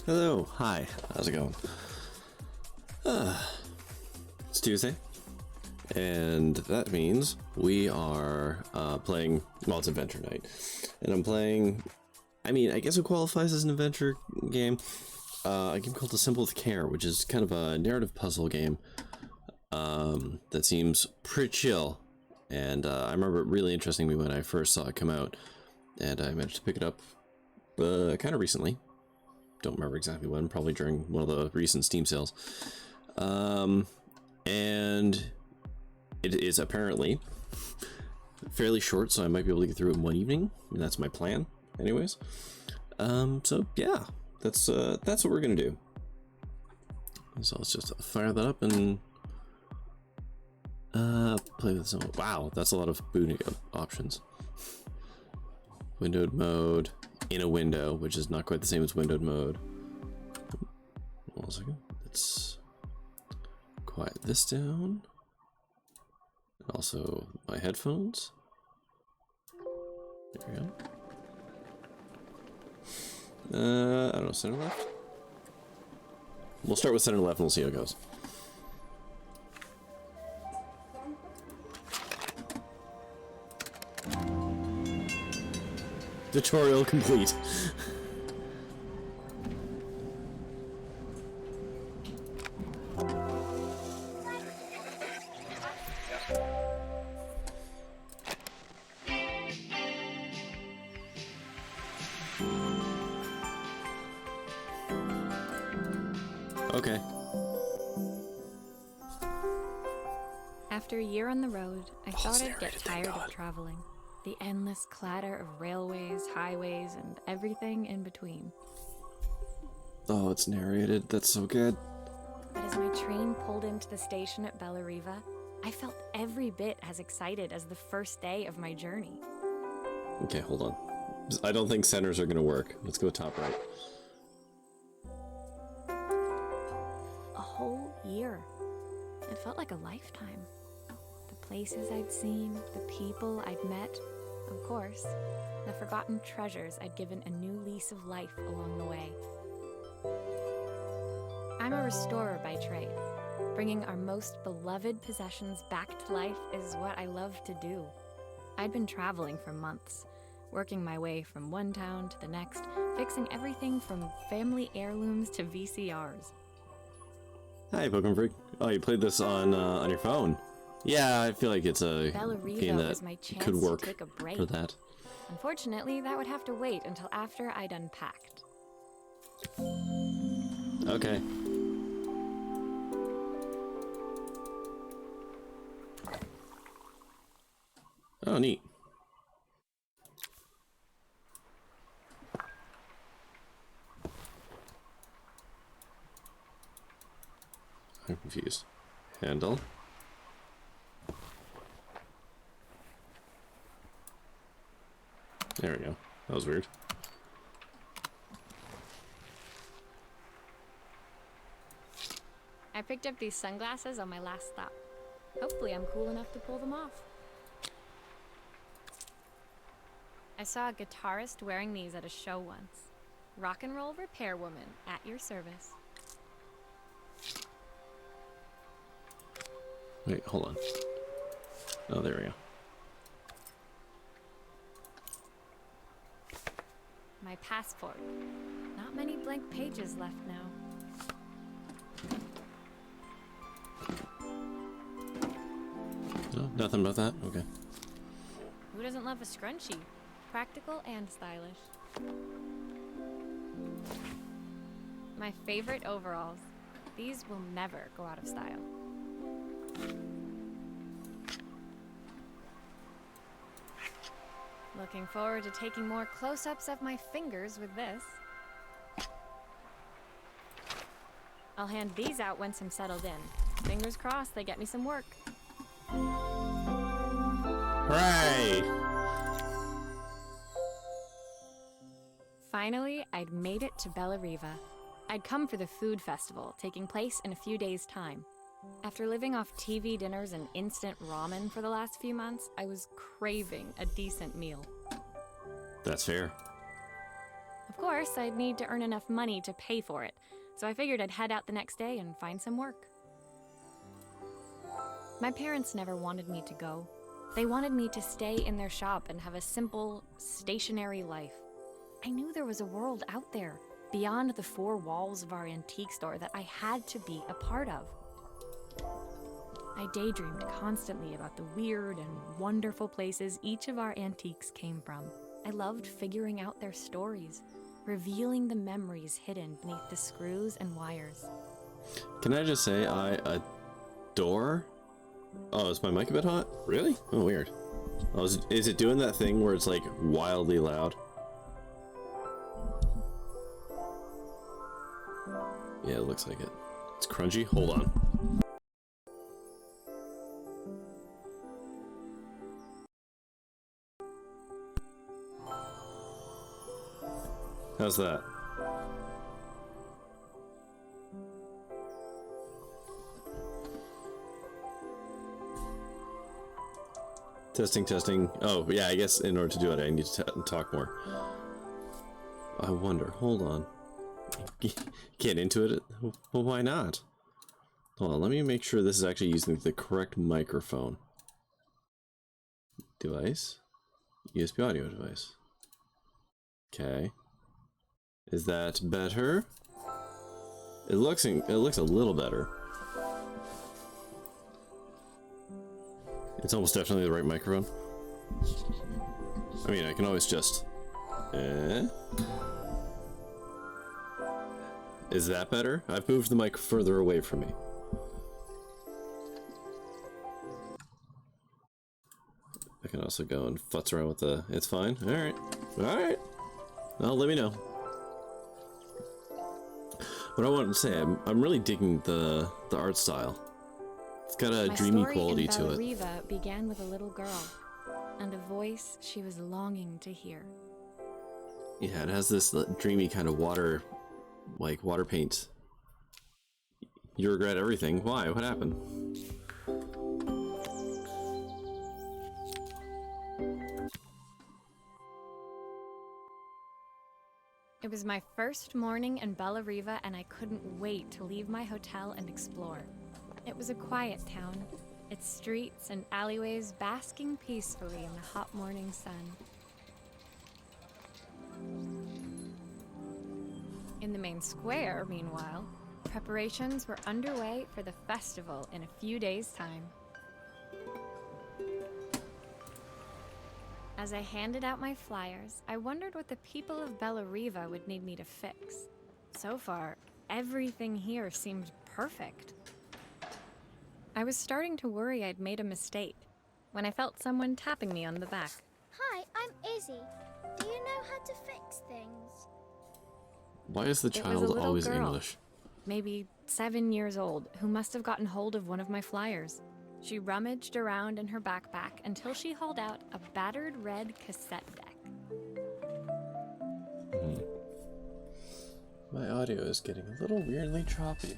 Hello, hi, how's it going? It's Tuesday, and that means we are playing, well, it's adventure night, and I'm playing, I mean, I guess it qualifies as an adventure game, a game called A Simple with Care, which is kind of a narrative puzzle game that seems pretty chill, and I remember it really interesting me when I first saw it come out, and I managed to pick it up kind of recently. Don't remember exactly when, probably during one of the recent Steam sales. And it is apparently fairly short, so I might be able to get through it in one evening. And that's my plan, anyways. So yeah, that's what we're gonna do. So let's just fire that up and play with some. Wow, that's a lot of booting options. Windowed mode. In a window, which is not quite the same as windowed mode. Hold on a second. Let's quiet this down. And also my headphones. There we go. I don't know, center left? We'll start with center left and we'll see how it goes. Tutorial complete. Okay. After a year on the road, I thought I'd get tired of traveling. The endless clatter of railways, highways, and everything in between. Oh, it's narrated. That's so good. But as my train pulled into the station at Bellariva, I felt every bit as excited as the first day of my journey. Okay, hold on. I don't think centers are gonna work. Let's go top right. A whole year. It felt like a lifetime. The places I'd seen, the people I'd met, of course, the forgotten treasures I'd given a new lease of life along the way. I'm a restorer by trade. Bringing our most beloved possessions back to life is what I love to do. I'd been traveling for months, working my way from one town to the next, fixing everything from family heirlooms to VCRs. Hi, Pokemon Freak. Oh, you played this on your phone? Yeah, I feel like it's a game that was my chance could work to take a break. for that. Unfortunately, that would have to wait until after I'd unpacked. Okay. Oh, neat. I'm confused. Handle. There we go. That was weird. I picked up these sunglasses on my last stop. Hopefully I'm cool enough to pull them off. I saw a guitarist wearing these at a show once. Rock and roll repair woman, at your service. Wait, hold on. Oh, there we go. My passport. Not many blank pages left now. Oh, nothing about that? Okay. Who doesn't love a scrunchie? Practical and stylish. My favorite overalls. These will never go out of style. Looking forward to taking more close-ups of my fingers with this. I'll hand these out once I'm settled in. Fingers crossed they get me some work. Hooray! Finally, I'd made it to Bellariva. I'd come for the food festival, taking place in a few days' time. After living off TV dinners and instant ramen for the last few months, I was craving a decent meal. That's fair. Of course, course, I'd need to earn enough money to pay for it, so I figured I'd head out the next day and find some work. My parents never wanted me to go. They wanted me to stay in their shop and have a simple, stationary life. I knew there was a world out there, beyond the four walls of our antique store, that I had to be a part of. I daydreamed constantly about the weird and wonderful places each of our antiques came from. I loved figuring out their stories, revealing the memories hidden beneath the screws and wires. Can I just say I adore... Oh, is my mic a bit hot? Really? Oh, weird. Oh, is it doing that thing where it's like wildly loud? Yeah, it looks like it. It's crunchy. Hold on. How's that? Testing, testing. Oh, yeah, I guess in order to do it, I need to talk more. I wonder. Hold on. Get into it? Well, why not? Hold on, let me make sure this is actually using the correct microphone. Device. USB audio device. Okay. Is that better? It looks a little better. It's almost definitely the right microphone. I mean, I can always just... Is that better? I've moved the mic further away from me. I can also go and futz around with the... It's fine. Alright. Alright. Well, let me know. What I wanted to say, I'm really digging the art style. It's got a dreamy quality to it. My story in Bella Riva began with a little girl, and a voice she was longing to hear. Yeah, it has this dreamy kind of water paint. You regret everything. Why? What happened? It was my first morning in Bella Riva, and I couldn't wait to leave my hotel and explore. It was a quiet town, its streets and alleyways basking peacefully in the hot morning sun. In the main square, meanwhile, preparations were underway for the festival in a few days' time. As I handed out my flyers, I wondered what the people of Bella Riva would need me to fix. So far, everything here seemed perfect. I was starting to worry I'd made a mistake when I felt someone tapping me on the back. Hi, I'm Izzy. Do you know how to fix things? Why is the child always English? Maybe 7 years old, who must have gotten hold of one of my flyers. She rummaged around in her backpack until she hauled out a battered red cassette deck. My audio is getting a little weirdly choppy.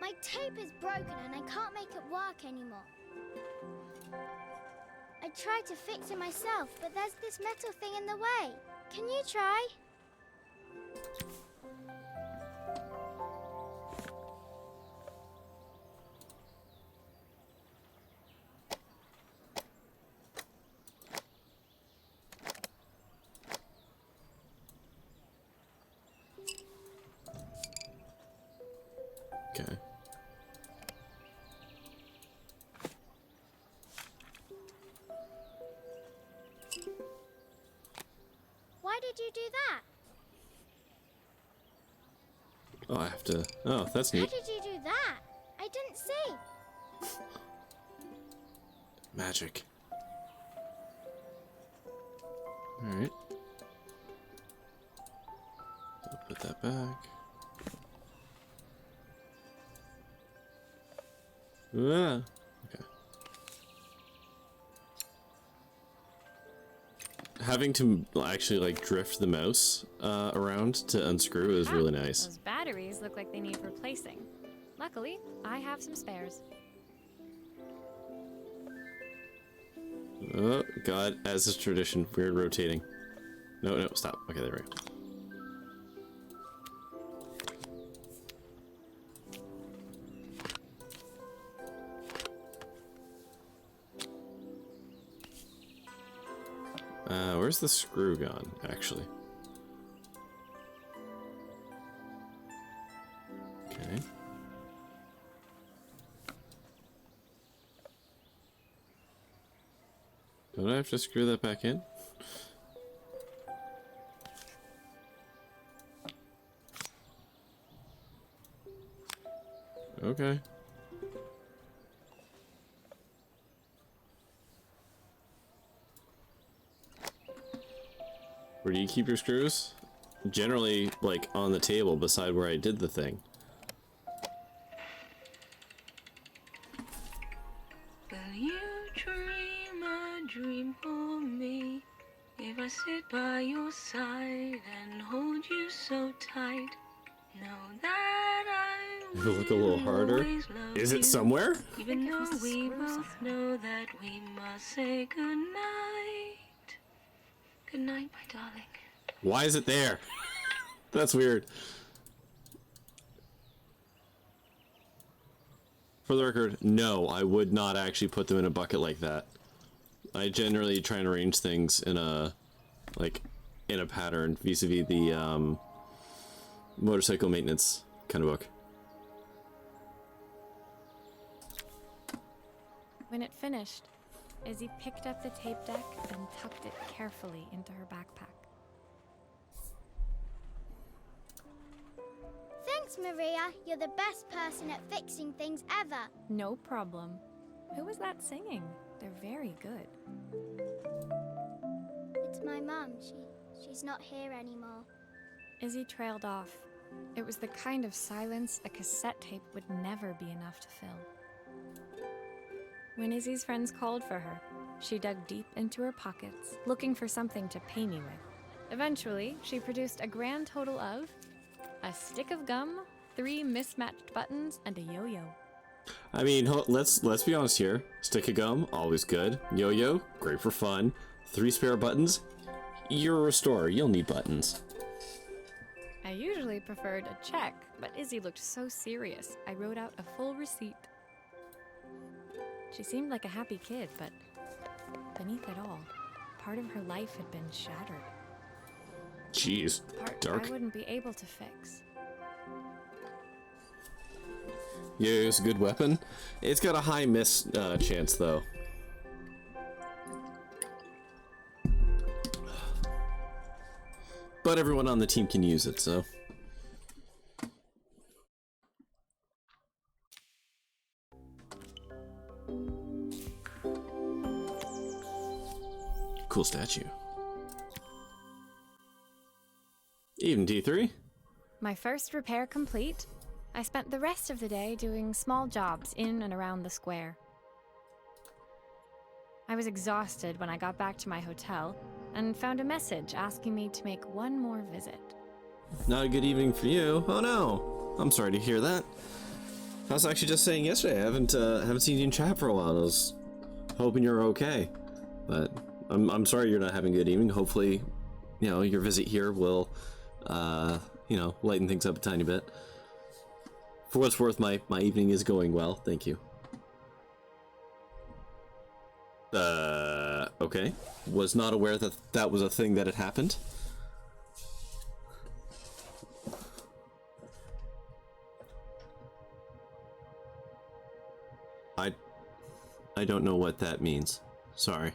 My tape is broken and I can't make it work anymore. I tried to fix it myself, but there's this metal thing in the way. Can you try? Okay. Why did you do that? Oh, I have to... Oh, that's neat. How did you do that? I didn't see. Magic. Alright. I'll put that back. Ah, okay. Having to actually like drift the mouse around to unscrew is really nice. Those batteries look like they need replacing. Luckily, I have some spares. Oh, God, as is tradition, weird rotating. No, no, stop. Okay, there we go. Where's the screw gone, actually? Okay. Don't I have to screw that back in? Okay. Where do you keep your screws? Generally, like, on the table beside where I did the thing. Will you dream a dream for me? If I sit by your side and hold you so tight, know that I will Look a little harder. always love Is you. it somewhere? Even it though was the we screw both somehow. know that we must say goodnight. Good night, my darling. Why is it there? That's weird. For the record, no, I would not actually put them in a bucket like that. I generally try and arrange things in a, like, in a pattern vis-a-vis the, motorcycle maintenance kind of book. When it finished, Izzy picked up the tape deck and tucked it carefully into her backpack. Thanks, Maria. You're the best person at fixing things ever. No problem. Who was that singing? They're very good. It's my mum. She's not here anymore. Izzy trailed off. It was the kind of silence a cassette tape would never be enough to fill. When Izzy's friends called for her, she dug deep into her pockets, looking for something to pay me with. Eventually, she produced a grand total of a stick of gum, 3 mismatched buttons, and a yo-yo. I mean, let's be honest here. Stick of gum, always good. Yo-yo, great for fun. 3 spare buttons. You're a restorer, you'll need buttons. I usually preferred a check, but Izzy looked so serious, I wrote out a full receipt. She seemed like a happy kid, but beneath it all, part of her life had been shattered. Jeez, Part dark. I wouldn't be able to fix. Yo-yo's a good weapon. It's got a high miss chance, though. But everyone on the team can use it, so... Cool statue. Even D3? My first repair complete, I spent the rest of the day doing small jobs in and around the square. I was exhausted when I got back to my hotel and found a message asking me to make one more visit. Not a good evening for you. Oh no, I'm sorry to hear that. I was actually just saying yesterday, I haven't seen you in chat for a while. I was hoping you're okay, but I'm sorry you're not having a good evening. Hopefully, you know, your visit here will, you know, lighten things up a tiny bit. For what's worth, my evening is going well. Thank you. Okay. Was not aware that that was a thing that had happened. I don't know what that means. Sorry.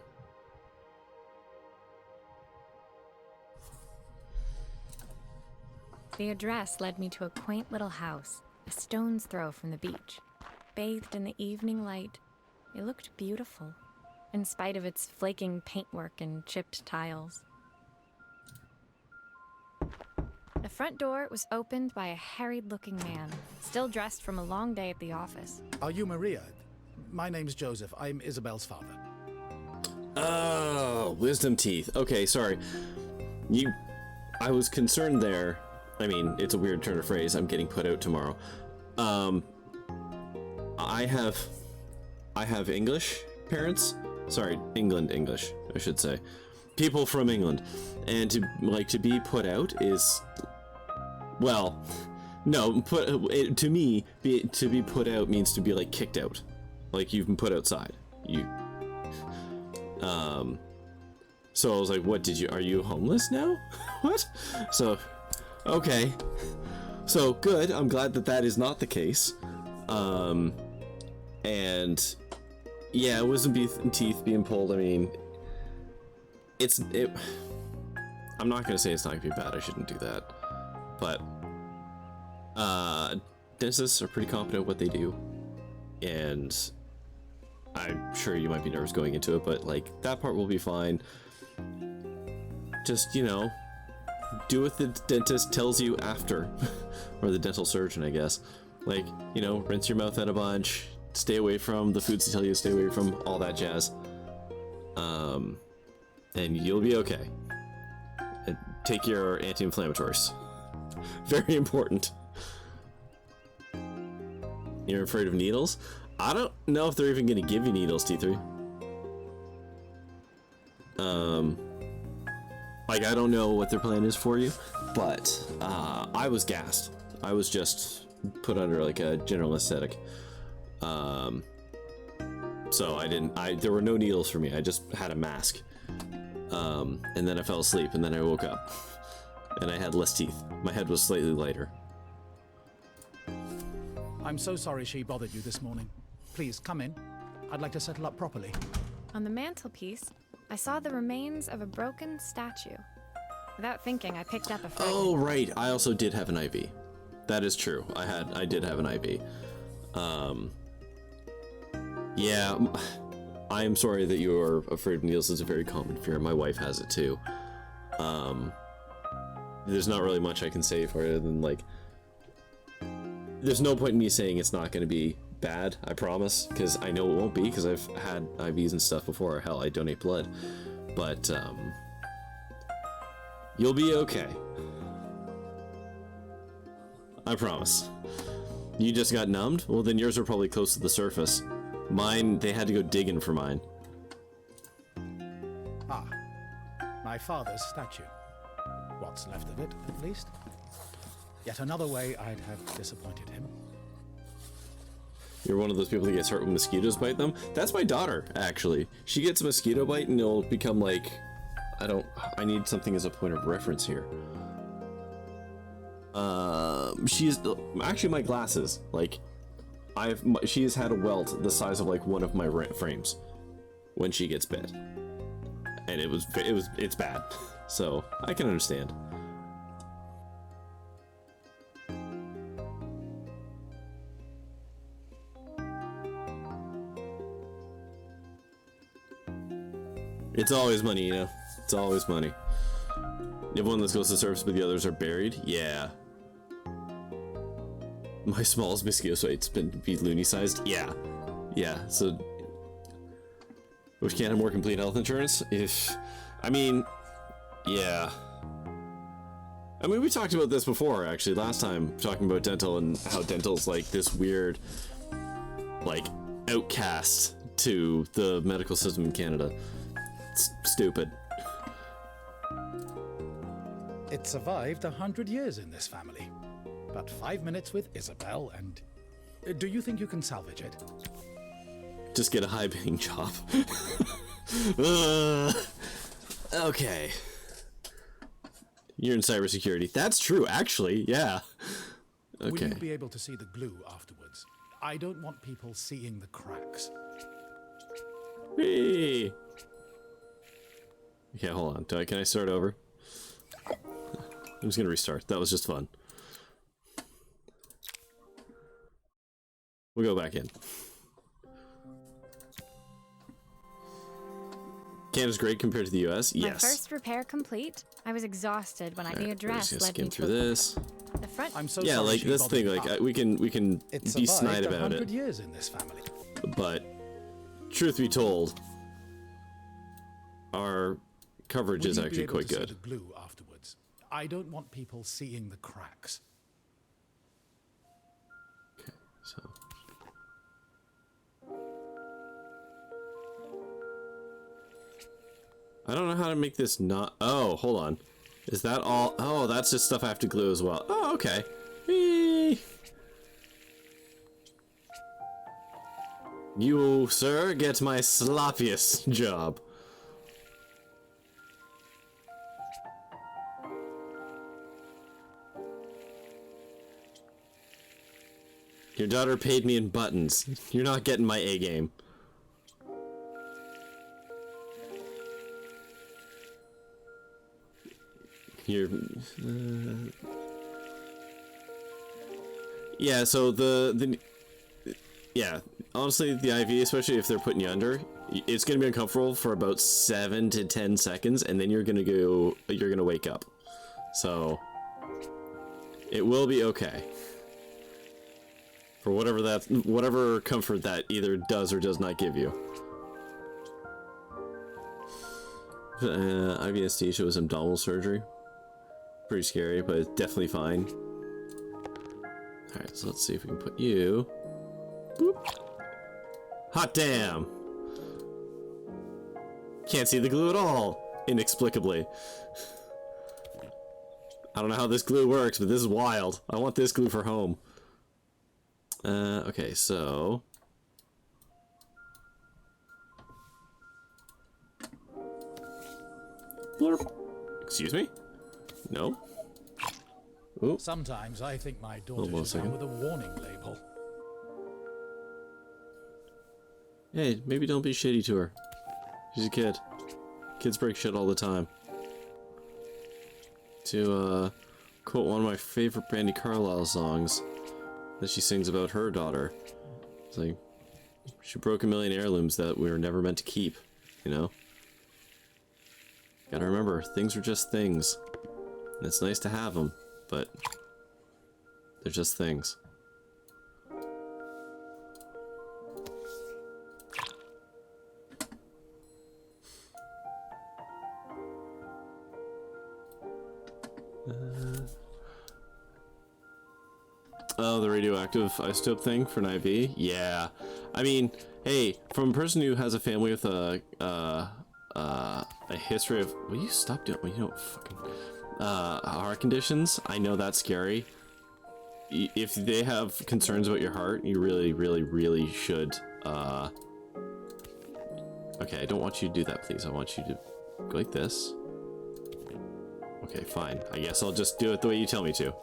The address led me to a quaint little house, a stone's throw from the beach. Bathed in the evening light, it looked beautiful, in spite of its flaking paintwork and chipped tiles. The front door was opened by a harried-looking man, still dressed from a long day at the office. Are you Maria? My name's Joseph. I'm Isabel's father. Oh, wisdom teeth. Okay, sorry. I was concerned there. I mean, it's a weird turn of phrase. I'm getting put out tomorrow. I have English parents, Sorry, England English, I should say. People from England. And to be put out is, well, no, to me, to be put out means to be like kicked out. Like you've been put outside. So I was like, what are you homeless now? What? So, okay. So good, I'm glad that is not the case. And yeah, wisdom teeth being pulled, I mean, I'm not gonna say it's not gonna be bad, I shouldn't do that. But, dentists are pretty competent at what they do. And I'm sure you might be nervous going into it, but like, that part will be fine. Just, you know, do what the dentist tells you after, or the dental surgeon, I guess. Like, you know, rinse your mouth out a bunch, stay away from the foods they tell you to stay away from, all that jazz. And you'll be okay. And take your anti-inflammatories. Very important. You're afraid of needles? I don't know if they're even gonna give you needles, T3. Like, I don't know what their plan is for you, but I was gassed. I was just put under like a general anesthetic. So there were no needles for me. I just had a mask. And then I fell asleep, and then I woke up. And I had less teeth. My head was slightly lighter. I'm so sorry she bothered you this morning. Please, come in. I'd like to settle up properly. On the mantelpiece, I saw the remains of a broken statue. Without thinking, I picked up a fragment. Oh, right. I also did have an IV. That is true. I did have an IV. Yeah, I am sorry that you are afraid of needles. It's a very common fear. My wife has it too. There's not really much I can say for it other than like, there's no point in me saying it's not going to be bad, I promise, because I know it won't be, because I've had IVs and stuff before. Hell, I donate blood. But, you'll be okay. I promise. You just got numbed? Well, then yours are probably close to the surface. Mine, they had to go digging for mine. Ah, my father's statue. What's left of it, at least. Yet another way I'd have disappointed him. You're one of those people that gets hurt when mosquitoes bite them? That's my daughter, actually. She gets a mosquito bite and it'll become like... I need something as a point of reference here. She's... Actually, my glasses. Like, she has had a welt the size of like one of my frames when she gets bit. And it's bad. So, I can understand. It's always money, you know? It's always money. You have one that goes to the surface, but the others are buried? Yeah. My smallest mosquito bite's been loony sized? Yeah. Yeah, so... Wish can't have more complete health insurance? I mean... Yeah. I mean, we talked about this before, actually, last time, talking about dental and how dental's like this weird, like, outcast to the medical system in Canada. It's stupid. It survived 100 years in this family. But 5 minutes with Isabel and... Do you think you can salvage it? Just get a high-paying job. Okay. You're in cybersecurity. That's true, actually. Yeah. Okay. Will you be able to see the glue afterwards? I don't want people seeing the cracks. Hey. Yeah, hold on. Can I start over? I'm just gonna restart. That was just fun. We'll go back in. Canada's great compared to the US? Yes. My first repair complete. I was exhausted when a new address led me to through this. the front. I'm so Yeah, sorry like she this thing, bothered like you. we can It be snide survived about 100 it, years in this family. but truth be told, our coverage Will is you be actually able quite to see good. the glue afterwards? I don't want people seeing the cracks. So I don't know how to make this not... Oh, hold on. Is that all? Oh, that's just stuff I have to glue as well. Oh, okay. Whee! You, sir, get my sloppiest job. Your daughter paid me in buttons. You're not getting my A game. You're... Yeah, so yeah, honestly, the IV, especially if they're putting you under, it's gonna be uncomfortable for about 7 to 10 seconds, and then you're gonna wake up. So it will be okay. For whatever comfort that either does or does not give you. IV anesthesia was abdominal surgery. Pretty scary, but it's definitely fine. Alright, so let's see if we can put you... Boop. Hot damn! Can't see the glue at all, inexplicably. I don't know how this glue works, but this is wild. I want this glue for home. Okay, so... Blurp. Excuse me? No? Ooh. Sometimes I think my Hold on daughter a should come second. with a warning label. Hey, maybe don't be shitty to her. She's a kid. Kids break shit all the time. To, quote one of my favorite Brandy Carlisle songs that she sings about her daughter. It's like, she broke a million heirlooms that we were never meant to keep, you know? Gotta remember, things are just things. And it's nice to have them, but they're just things. Oh, the radioactive isotope thing for an IV? Yeah. I mean, hey, from a person who has a family with a history of... Will you stop doing... Well, you know, fucking... heart conditions, I know that's scary. If they have concerns about your heart, you really, really, really should, Okay, I don't want you to do that, please. I want you to go like this. Okay, fine. I guess I'll just do it the way you tell me to.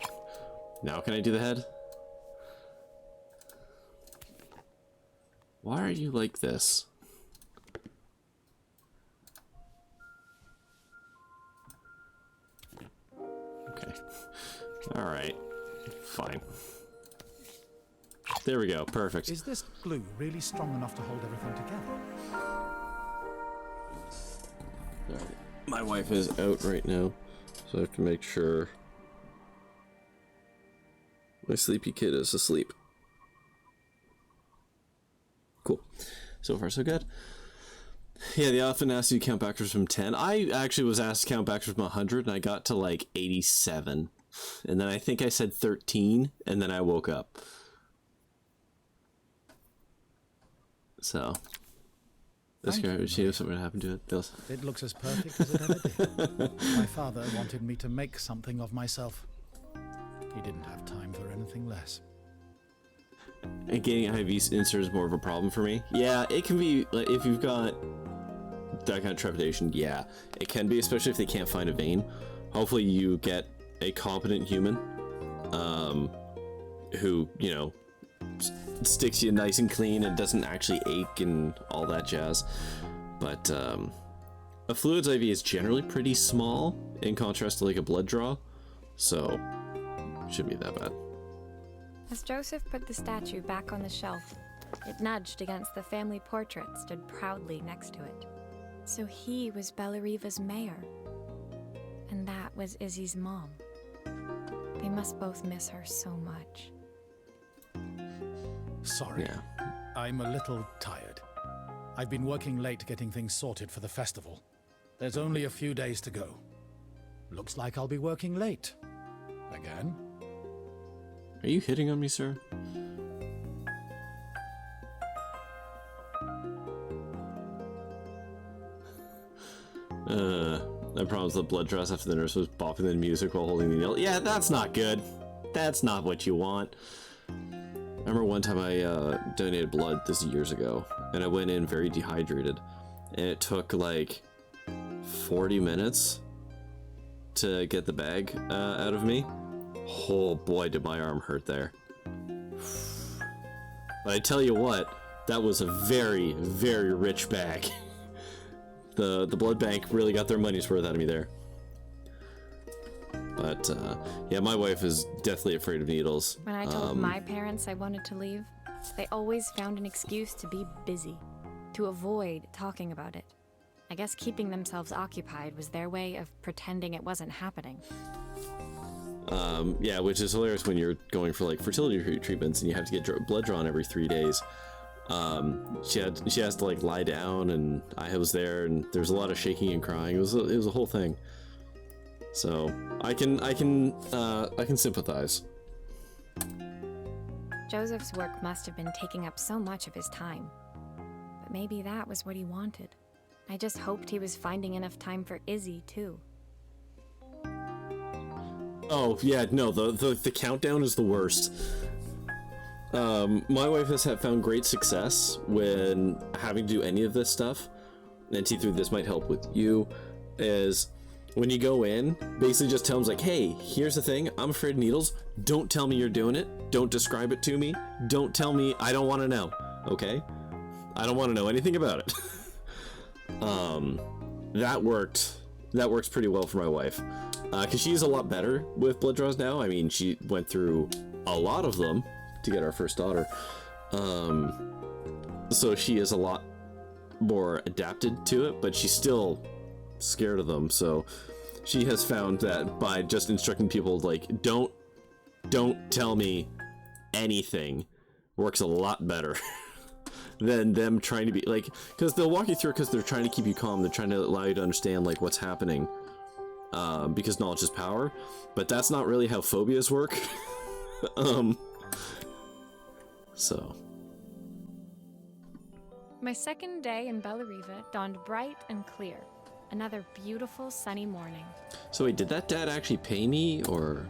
Now can I do the head? Why are you like this? Okay. Alright. Fine. There we go. Perfect. Is this glue really strong enough to hold everything together? Alright. My wife is out right now, so I have to make sure my sleepy kid is asleep. Cool. So far, so good. Yeah, the often asks you to count backwards from 10. I actually was asked to count backwards from 100, and I got to like 87. And then I think I said 13, and then I woke up. So, this guy, she knew something happened to it. Bills. It looks as perfect as it ever did. My father wanted me to make something of myself. He didn't have time for anything less. And getting IV insert is more of a problem for me. Yeah, it can be, like, if you've got that kind of trepidation, yeah. It can be, especially if they can't find a vein. Hopefully you get a competent human, who, you know, sticks you nice and clean and doesn't actually ache and all that jazz. But, a fluids IV is generally pretty small, in contrast to, like, a blood draw. So, shouldn't be that bad. As Joseph put the statue back on the shelf, it nudged against the family portrait stood proudly next to it. So he was Bellariva's mayor. And that was Izzy's mom. They must both miss her so much. Sorry. Yeah. I'm a little tired. I've been working late getting things sorted for the festival. There's only a few days to go. Looks like I'll be working late. Again? Are you hitting on me, sir? I promised the blood draws after the nurse was bopping the music while holding the needle. Yeah, that's not good. That's not what you want. I remember one time I donated blood, this years ago, and I went in very dehydrated, and it took like 40 minutes to get the bag out of me. Oh boy, did my arm hurt there. But I tell you what, that was a very, very rich bag. The blood bank really got their money's worth out of me there. But yeah, my wife is deathly afraid of needles. When I told my parents I wanted to leave, they always found an excuse to be busy, to avoid talking about it. I guess keeping themselves occupied was their way of pretending it wasn't happening. Yeah, which is hilarious when you're going for like fertility treatments and you have to get blood drawn every 3 days. She has to like lie down, and I was there, and there's a lot of shaking and crying. It was a whole thing. So I can sympathize. Joseph's work must have been taking up so much of his time. But maybe that was what he wanted. I just hoped he was finding enough time for Izzy, too. Oh, yeah, no, the countdown is the worst. My wife has found great success when having to do any of this stuff, and T3, this might help with you, is when you go in, basically just tell them, like, hey, here's the thing, I'm afraid of needles, don't tell me you're doing it, don't describe it to me, don't tell me, I don't want to know, okay? I don't want to know anything about it. That works pretty well for my wife, because she's a lot better with blood draws now. I mean, she went through a lot of them to get our first daughter, so she is a lot more adapted to it, but she's still scared of them. So she has found that by just instructing people, like, don't tell me anything, works a lot better. Than them trying to be like, because they'll walk you through because they're trying to keep you calm, they're trying to allow you to understand like what's happening, because knowledge is power, but that's not really how phobias work. So My second day in Bellariva dawned bright and clear. Another beautiful sunny morning. So wait, did that dad actually pay me, or?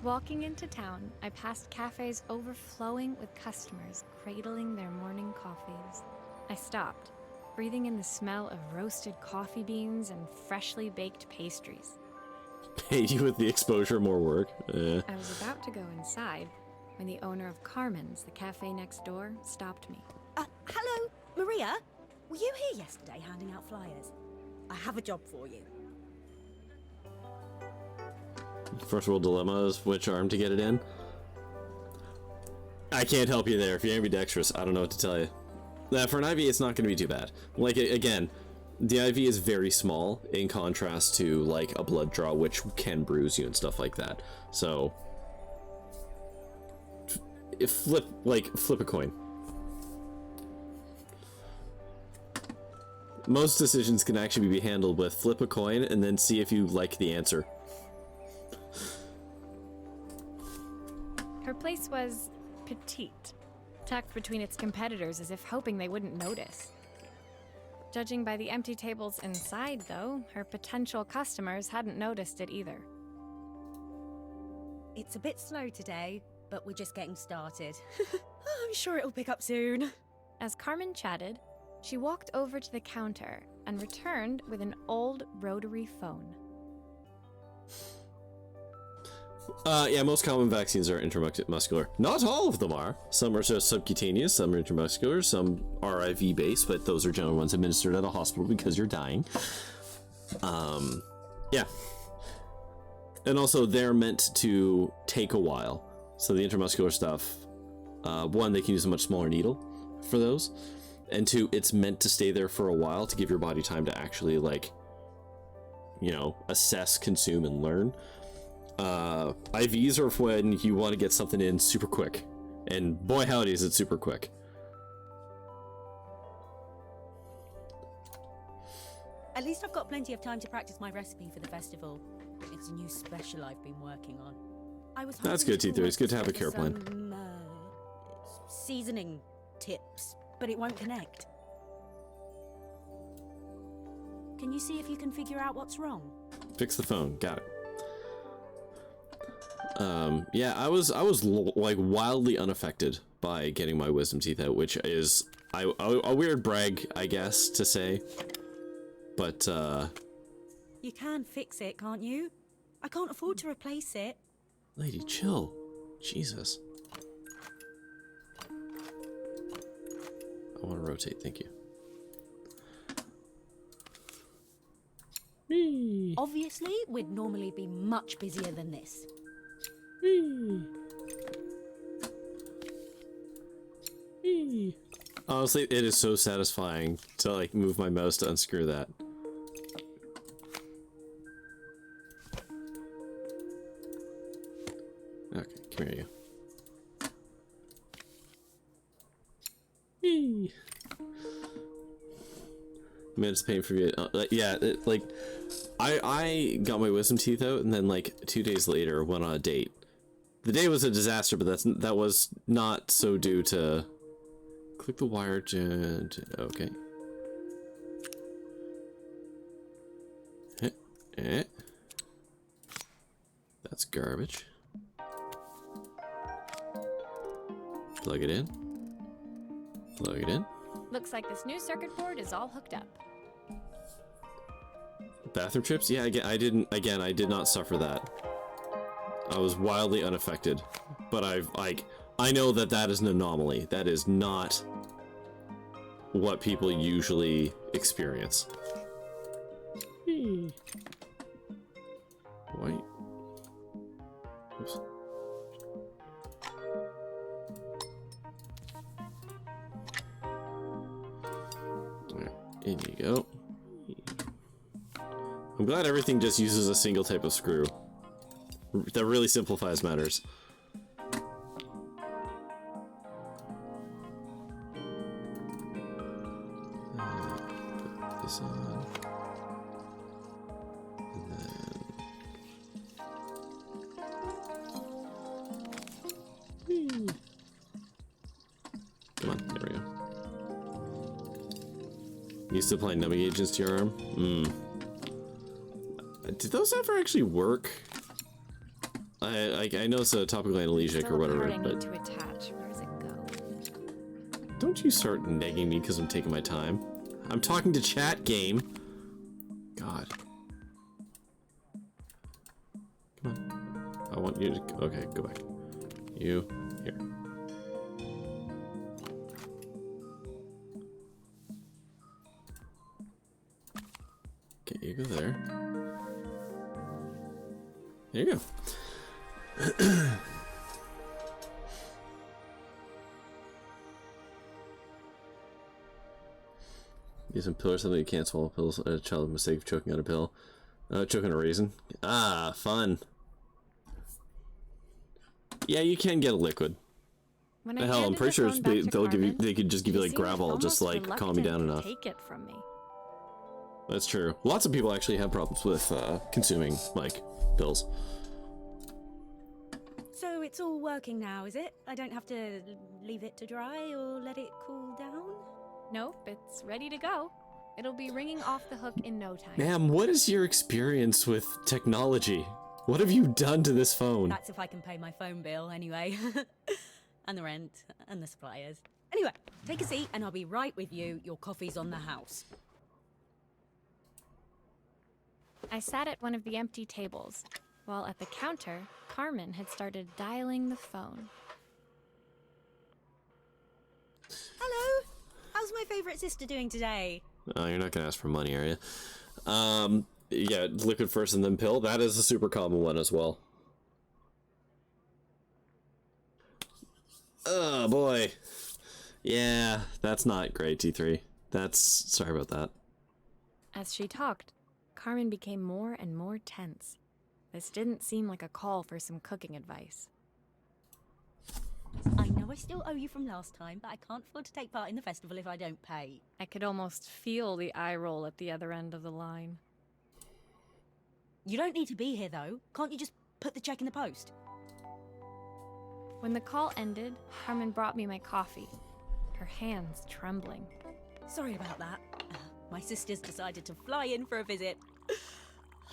Walking into town, I passed cafes overflowing with customers cradling their morning coffees. I stopped, breathing in the smell of roasted coffee beans and freshly baked pastries. Paid you with the exposure, more work. I was about to go inside when the owner of Carmen's, the cafe next door, stopped me. Hello, Maria? Were you here yesterday handing out flyers? I have a job for you. First world dilemma is which arm to get it in. I can't help you there. If you're ambidextrous, I don't know what to tell you. For an IV, it's not going to be too bad. Like, again, the IV is very small in contrast to, like, a blood draw, which can bruise you and stuff like that. So, flip a coin. Most decisions can actually be handled with flip a coin and then see if you like the answer. Her place was petite, tucked between its competitors as if hoping they wouldn't notice. Judging by the empty tables inside, though, her potential customers hadn't noticed it either. It's a bit slow today, but we're just getting started. I'm sure it'll pick up soon. As Carmen chatted, she walked over to the counter and returned with an old rotary phone. Yeah, most common vaccines are intramuscular. Not all of them are. Some are just subcutaneous, some are intramuscular, some are IV based, but those are general ones administered at a hospital because you're dying. Yeah. And also they're meant to take a while. So the intramuscular stuff, one, they can use a much smaller needle for those. And two, it's meant to stay there for a while to give your body time to actually, like, you know, assess, consume, and learn. IVs are when you want to get something in super quick. And boy howdy is it super quick. At least I've got plenty of time to practice my recipe for the festival. It's a new special I've been working on. That's good, T3. It's good to have a care plan. Some, seasoning tips, but it won't connect. Can you see if you can figure out what's wrong? Fix the phone. Got it. Yeah, I was like wildly unaffected by getting my wisdom teeth out, which is a weird brag, I guess, to say. But You can fix it, can't you? I can't afford to replace it. lady, chill. Jesus. I want to rotate, thank you. Whee! Obviously, we'd normally be much busier than this. Whee! Whee! Honestly, it is so satisfying to like move my mouse to unscrew that. Okay, come here, you. Whee! Man, it's pain for you. Yeah, like I got my wisdom teeth out, and then like 2 days later went on a date. The day was a disaster, but that was not so due to. Click the wire to okay. That's garbage. Plug it in. Plug it in. Looks like this new circuit board is all hooked up. Bathroom trips? Yeah, I did not suffer that. I was wildly unaffected. But I know that is an anomaly. That is not what people usually experience. Wait. Oops. Alright, in you go. I'm glad everything just uses a single type of screw. That really simplifies matters. Put this on. And then... Whee! Come on, there we go. You still applying numbing agents to your arm? Did those ever actually work? I know it's a topical analgesic Still or whatever, a part I but need to attach. Where does it go? don't you start negging me because I'm taking my time. I'm talking to chat, game. God. Come on. I want you to... Okay, go back. You, here. Okay, you go there. There you go. Use some pill or something. You can't swallow pills. A child mistake of choking on a pill. Choking on a raisin. Ah, fun. Yeah, you can get a liquid. When Hell, I'm handed pretty the sure phone back to they'll give you. Carmen, They could just give you he like seemed gravel, just almost like calm me down reluctant to enough. Take it from me. That's true. Lots of people actually have problems with consuming like pills. So it's all working now, is it? I don't have to leave it to dry or let it cool down? Nope, it's ready to go. It'll be ringing off the hook in no time. Ma'am, what is your experience with technology? What have you done to this phone? That's if I can pay my phone bill, anyway. And the rent, and the suppliers. Anyway, take a seat and I'll be right with you. Your coffee's on the house. I sat at one of the empty tables, while at the counter, Carmen had started dialing the phone. Hello! How's my favourite sister doing today? Oh, you're not gonna ask for money, are you? Yeah, liquid first and then pill. That is a super common one as well. Oh boy. Yeah, that's not great, T3. Sorry about that. As she talked, Carmen became more and more tense. This didn't seem like a call for some cooking advice. I know I still owe you from last time, but I can't afford to take part in the festival if I don't pay. I could almost feel the eye roll at the other end of the line. You don't need to be here, though. Can't you just put the check in the post? When the call ended, Carmen brought me my coffee, her hands trembling. Sorry about that. My sister's decided to fly in for a visit.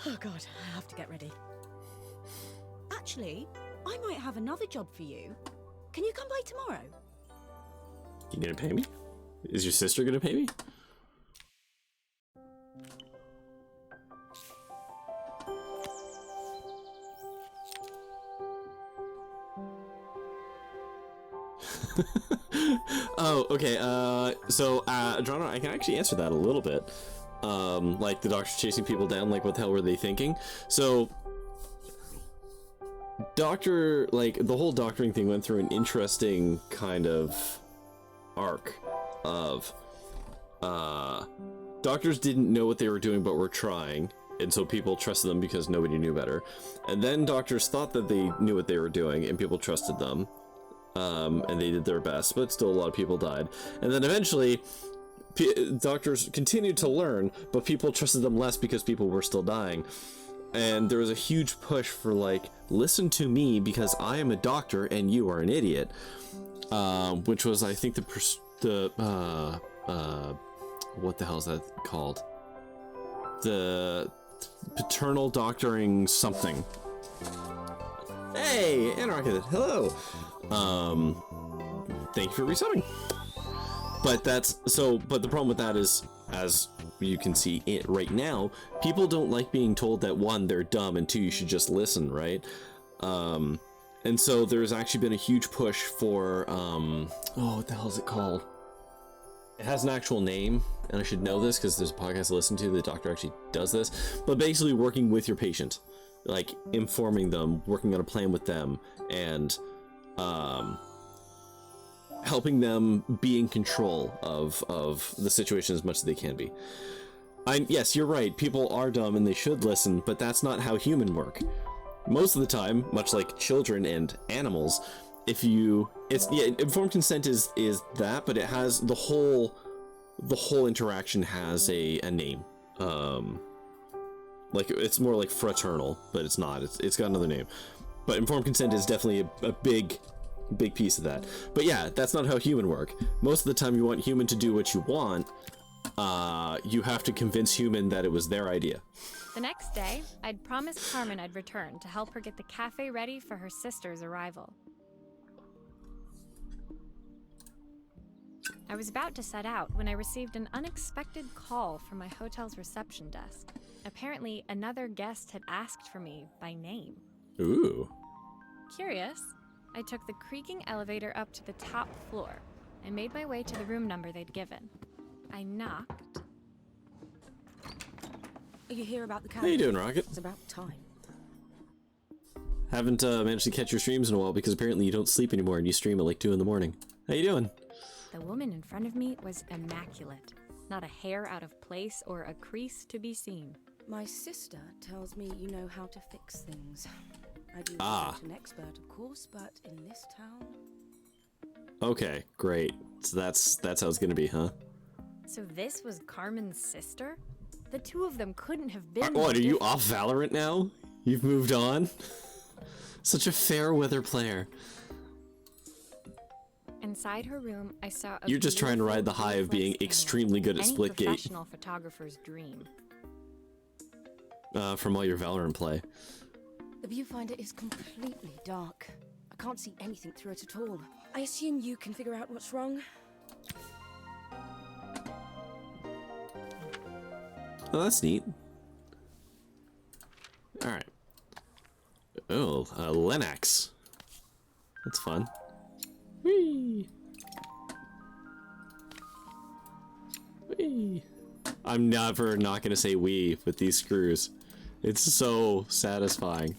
Oh god, I have to get ready. Actually, I might have another job for you. Can you come by tomorrow? You gonna pay me? Is your sister gonna pay me? Oh, okay. So, Drano, I can actually answer that a little bit. Like the doctor's chasing people down. Like, what the hell were they thinking? So, like the whole doctoring thing went through an interesting kind of arc of, doctors didn't know what they were doing, but were trying. And so people trusted them because nobody knew better. And then doctors thought that they knew what they were doing, and people trusted them. And they did their best, but still a lot of people died. And then eventually, doctors continued to learn, but people trusted them less because people were still dying. And there was a huge push for, like, listen to me because I am a doctor and you are an idiot. Which was, I think, what the hell is that called? The paternal doctoring something. Hey, Anarchid, hello. Thank you for resubbing. But but the problem with that is, as you can see it right now, people don't like being told that, one, they're dumb, and two, you should just listen, right? And so there's actually been a huge push for, oh, what the hell is it called? It has an actual name, and I should know this because there's a podcast to listen to. The doctor actually does this, but basically working with your patient, like informing them, working on a plan with them, and helping them be in control of the situation as much as they can be. Yes, you're right. People are dumb and they should listen, but that's not how humans work. Most of the time, much like children and animals, informed consent is that, but it has the whole interaction has a name. Like it's more like fraternal, but it's not. It's got another name. But informed consent is definitely a big piece of that. But yeah, that's not how human work. Most of the time you want human to do what you want, you have to convince human that it was their idea. The next day, I'd promised Carmen I'd return to help her get the cafe ready for her sister's arrival. I was about to set out when I received an unexpected call from my hotel's reception desk. Apparently, another guest had asked for me by name. Ooh. Curious, I took the creaking elevator up to the top floor and made my way to the room number they'd given. I knocked. Are you here about the cafe? How you doing, Rocket? It's about time. Haven't managed to catch your streams in a while because apparently you don't sleep anymore and you stream at like 2 in the morning. How you doing? The woman in front of me was immaculate. Not a hair out of place or a crease to be seen. My sister tells me you know how to fix things. I do Ah. an expert, of course, but in this town... Okay, great. So that's how it's gonna be, huh? So this was Carmen's sister? The two of them couldn't have been... What, are you off Valorant now? You've moved on? Such a fair weather player. Inside her room, I saw a You're just trying to ride the beautiful high of being reflex camera. extremely good at Any Splitgate. professional photographer's dream. From all your Valorant play. The viewfinder is completely dark. I can't see anything through it at all. I assume you can figure out what's wrong. Oh, that's neat. Alright. Oh, Lennox. That's fun. Whee! Whee! I'm never not gonna say wee with these screws. It's so satisfying.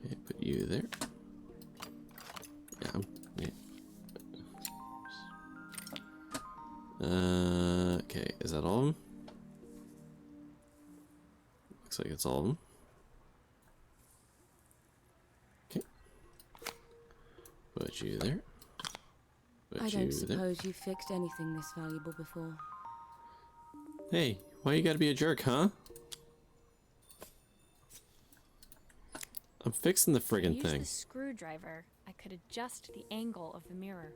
Okay, put you there. Yeah. Okay, is that all of them? Looks like it's all of them. Okay. Put you there. Put I you don't there. suppose you've fixed anything this valuable before. Hey, why you gotta be a jerk, huh? I'm fixing the I friggin' used thing. the screwdriver. I could adjust the angle of the mirror.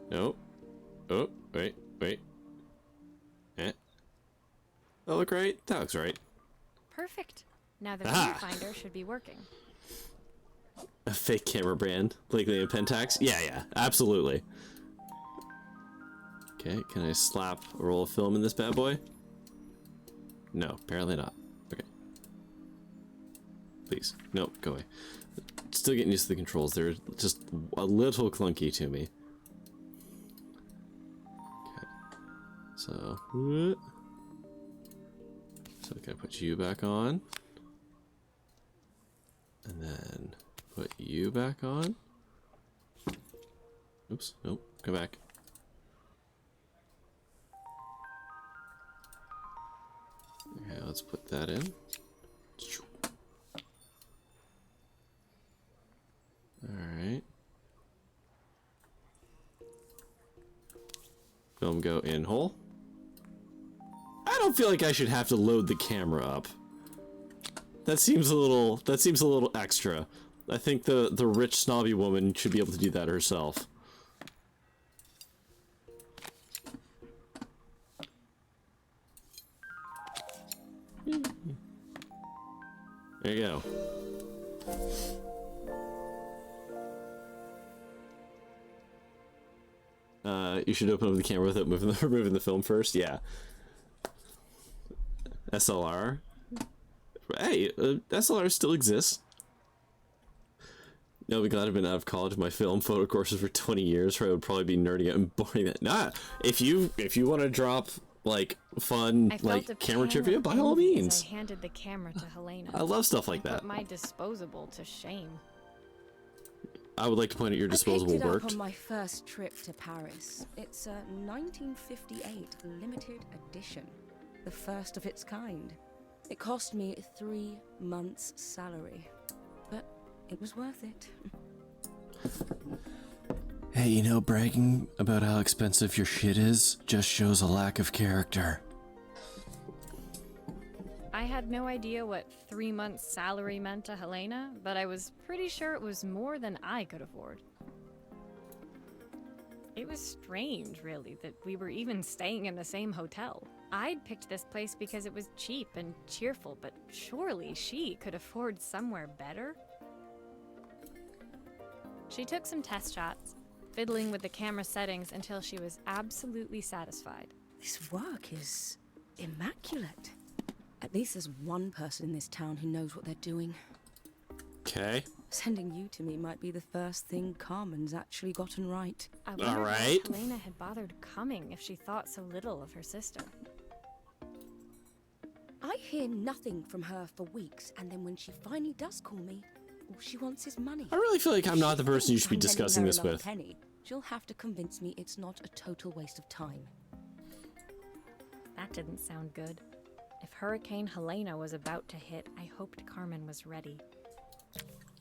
No. Oh, wait. Eh. That look right? That looks right. Perfect. Now the Aha! viewfinder should be working. A fake camera brand, like the Pentax? Yeah, absolutely. Okay, can I slap a roll of film in this bad boy? No, apparently not. Okay. Please. No, go away. Still getting used to the controls. They're just a little clunky to me. Okay. So can I put you back on? And then put you back on? Oops, nope, come back. Okay, let's put that in. Alright. Film go in hole. I don't feel like I should have to load the camera up. That seems a little extra. I think the rich snobby woman should be able to do that herself. There you go. You should open up the camera without removing the film first. Yeah. SLR. Hey, SLR still exists. No, be glad I've been out of college. My film photo courses for 20 years, where I would probably be nerding out and boring that. Nah, if you want to drop like fun like camera trivia, by all means. I handed the camera to Helena. I love stuff like that. Put my disposable to shame. I would like to point out your disposable I picked it worked. up on my first trip to Paris. It's a 1958 limited edition, the first of its kind. It cost me 3 months' salary, but it was worth it. Hey, you know, bragging about how expensive your shit is just shows a lack of character. I had no idea what 3 months' salary meant to Helena, but I was pretty sure it was more than I could afford. It was strange, really, that we were even staying in the same hotel. I'd picked this place because it was cheap and cheerful, but surely she could afford somewhere better? She took some test shots, fiddling with the camera settings until she was absolutely satisfied. This work is immaculate. At least there's one person in this town who knows what they're doing. Okay. Sending you to me might be the first thing Carmen's actually gotten right. I wondered why Helena had bothered coming if she thought so little of her sister. I hear nothing from her for weeks, and then when she finally does call me, all she wants is money. I really feel like I'm not the person you should be I'm lending discussing her this another with. penny. She'll have to convince me it's not a total waste of time. That didn't sound good. If Hurricane Helena was about to hit, I hoped Carmen was ready.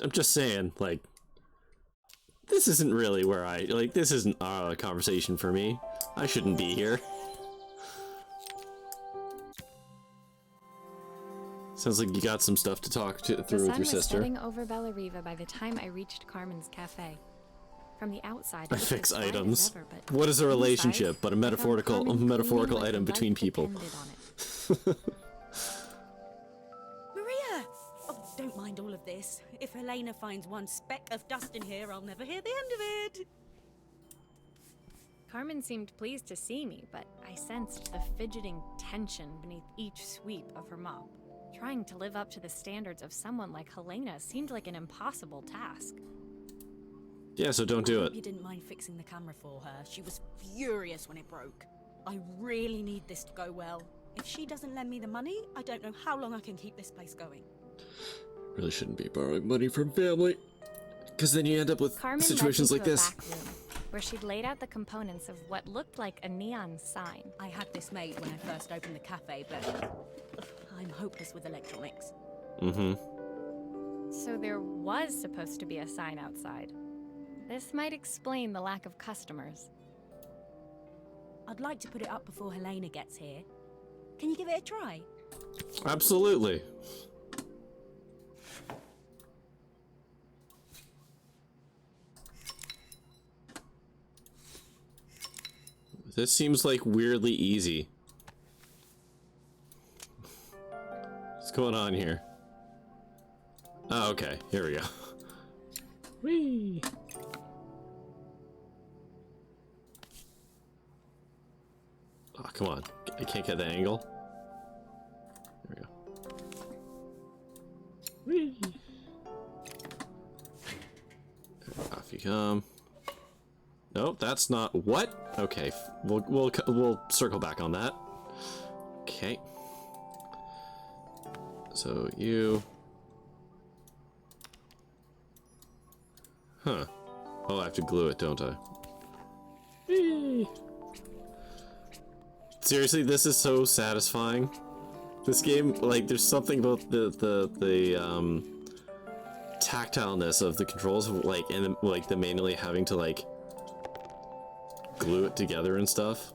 I'm just saying, like, this isn't really where this isn't a conversation for me. I shouldn't be here. Sounds like you got some stuff to talk through with your The sun was sister. setting over Bella Riva by the time I reached Carmen's cafe. From the outside, I it was fix as quiet as items. ever, but What is a inside, relationship but a I found metaphorical Carmen gleaming like item her between life people? depended on it. Maria! Oh, don't mind all of this. If Helena finds one speck of dust in here, I'll never hear the end of it. Carmen seemed pleased to see me, but I sensed the fidgeting tension beneath each sweep of her mop. Trying to live up to the standards of someone like Helena seemed like an impossible task. Yeah, so don't do I it. hope you didn't mind fixing the camera for her. She was furious when it broke. I really need this to go well. If she doesn't lend me the money, I don't know how long I can keep this place going. Really shouldn't be borrowing money from family, because then you end up with Carmen situations led like me to this. a back room, where she'd laid out the components of what looked like a neon sign. I had this made when I first opened the cafe, but I'm hopeless with electronics. Mm-hmm. So there was supposed to be a sign outside. This might explain the lack of customers. I'd like to put it up before Helena gets here. Can you give it a try? Absolutely. This seems like weirdly easy. What's going on here? Oh, okay. Here we go. Whee! Oh, come on. I can't get the angle. There we go. Whee! Off you come. Nope, that's not what? Okay, we'll circle back on that. Okay. So you. Huh. Oh, I have to glue it, don't I? Whee! Seriously, this is so satisfying. This game, like, there's something about the tactileness of the controls, of, like, and like the manually having to like glue it together and stuff.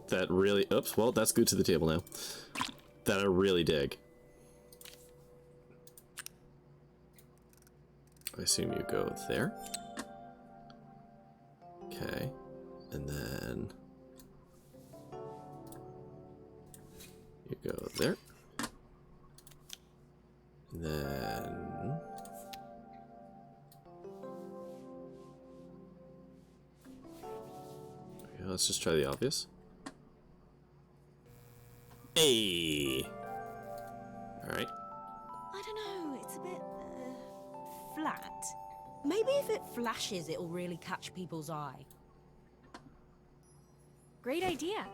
That really, oops, well, that's glued to the table now. That I really dig. I assume you go there. Okay, and then you go there. And then okay, let's just try the obvious. Hey. All right. I don't know, it's a bit flat. Maybe if it flashes, it'll really catch people's eye. Great idea.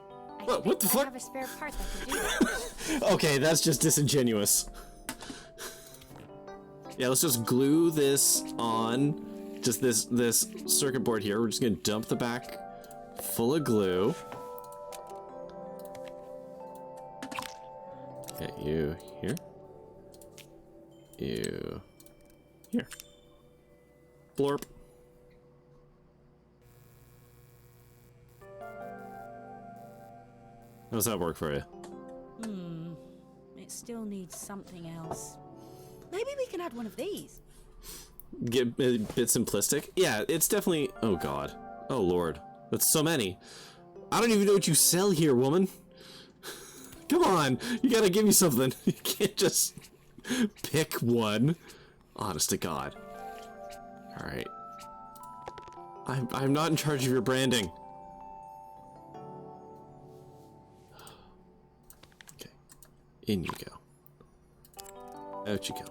What the fuck? I have a spare part that could do that. Okay, that's just disingenuous. Yeah, let's just glue this on just this circuit board here. We're just gonna dump the back full of glue. Get you here. You here. Blorp. How does that work for you? It still needs something else. Maybe we can add one of these. Get a bit simplistic? Yeah, it's definitely... Oh god. Oh lord. That's so many. I don't even know what you sell here, woman. Come on, you gotta give me something. You can't just pick one. Honest to God. Alright. I'm not in charge of your branding. Okay. In you go. Out you go.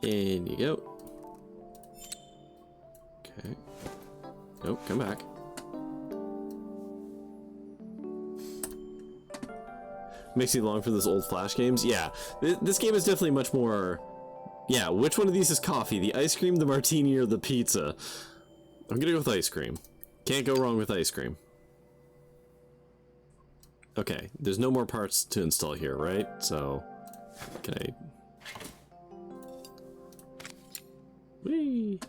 In you go. Okay. Nope, come back. Makes me long for those old Flash games. Yeah, this game is definitely much more... Yeah, which one of these is coffee? The ice cream, the martini, or the pizza? I'm gonna go with ice cream. Can't go wrong with ice cream. Okay, there's no more parts to install here, right? So, can I... Whee!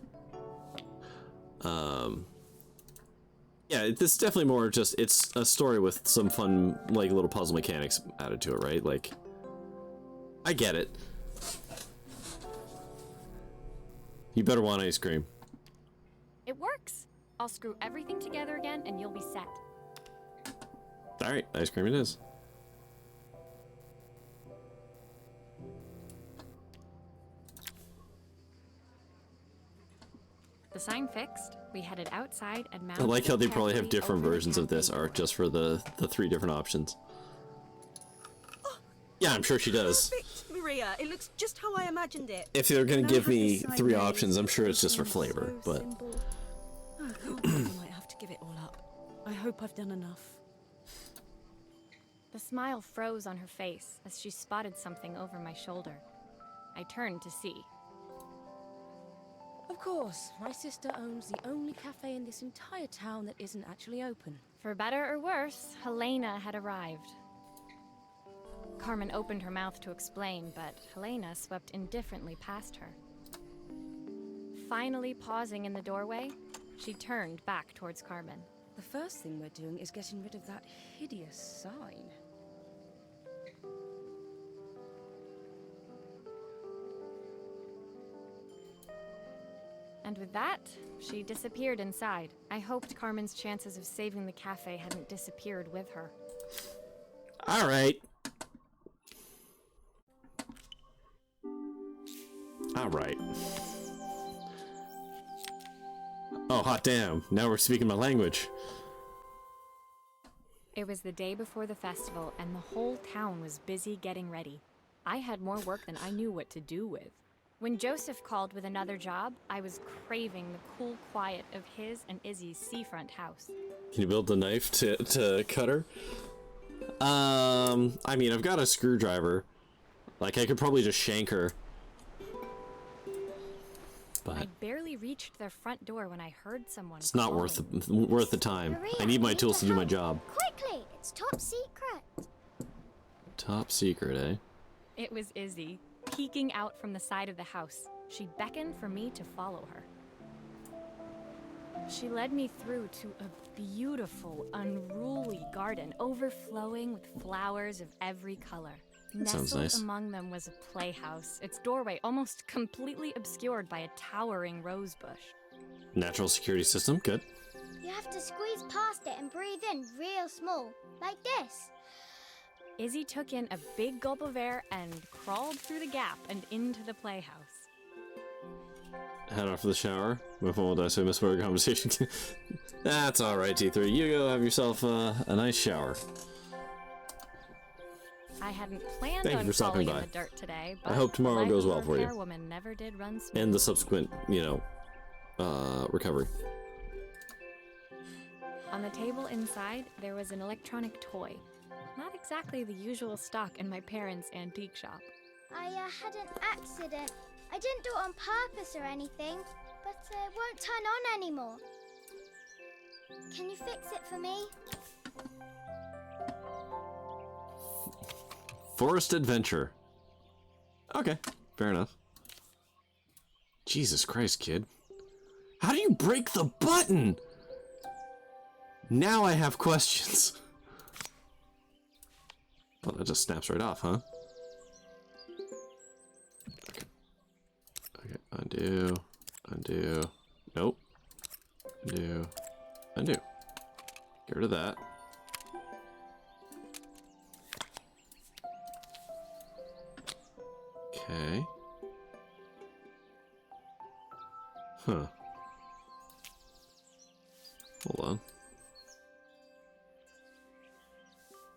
Yeah, this is definitely more just, it's a story with some fun, like, little puzzle mechanics added to it, right? Like, I get it. You better want ice cream. It works. I'll screw everything together again and you'll be set. Alright, ice cream it is. The sign fixed, we headed outside and mounted. I like how they probably have carefully different over the versions of this cafe art door. just for the 3 different options. Yeah, I'm sure she does. Perfect, Maria. It looks just how I imagined it. If they're gonna Now give have me this sign 3 made. options, I'm sure it's just for So flavor, but... simple. Oh, God, I might have to give it all up. I hope I've done enough. The smile froze on her face as she spotted something over my shoulder. I turned to see. Of course, my sister owns the only cafe in this entire town that isn't actually open. For better or worse, Helena had arrived. Carmen opened her mouth to explain, but Helena swept indifferently past her. Finally pausing in the doorway, she turned back towards Carmen. The first thing we're doing is getting rid of that hideous sign. And with that, she disappeared inside. I hoped Carmen's chances of saving the cafe hadn't disappeared with her. All right. All right. Oh, hot damn. Now we're speaking my language. It was the day before the festival, and the whole town was busy getting ready. I had more work than I knew what to do with. When Joseph called with another job, I was craving the cool quiet of his and Izzy's seafront house. Can you build the knife to cut her? I mean, I've got a screwdriver. Like, I could probably just shank her. But I barely reached their front door when I heard someone it's not calling. worth the time. Maria, I need my you tools to do my help. job. Quickly, it's top secret. Top secret, eh? It was Izzy, peeking out from the side of the house. She beckoned for me to follow her. She led me through to a beautiful, unruly garden overflowing with flowers of every color. Sounds Nestled nice. among them was a playhouse, its doorway almost completely obscured by a towering rose bush. Natural security system, good. You have to squeeze past it and breathe in real small, like this. Izzy took in a big gulp of air and crawled through the gap and into the playhouse. Head off for the shower. My phone will die, so I missed our conversation. That's alright, T3. You go have yourself a nice shower. I hadn't planned Thank you on for stopping crawling in by. the dirt today, I but hope tomorrow life goes of a well for you. repairwoman never did run smooth. And the subsequent, recovery. On the table inside, there was an electronic toy. Not exactly the usual stock in my parents' antique shop. I had an accident. I didn't do it on purpose or anything, but it won't turn on anymore. Can you fix it for me? Forest adventure. Okay, fair enough. Jesus Christ, kid. How do you break the button? Now I have questions. Well, that just snaps right off, huh? Okay, undo, undo, nope, undo, undo. Get rid of that. Okay. Huh. Hold on.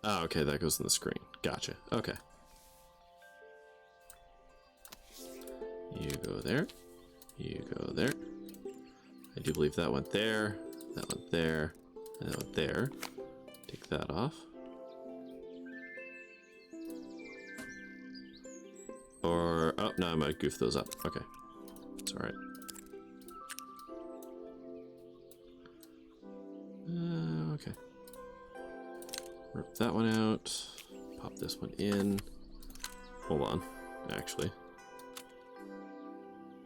Oh, okay, that goes in the screen. Gotcha. Okay. You go there. You go there. I do believe that went there. That went there. And that went there. Take that off. Or, oh, no, I might goof those up. Okay. It's alright. Okay. Rip that one out. Pop this one in. Hold on. Actually.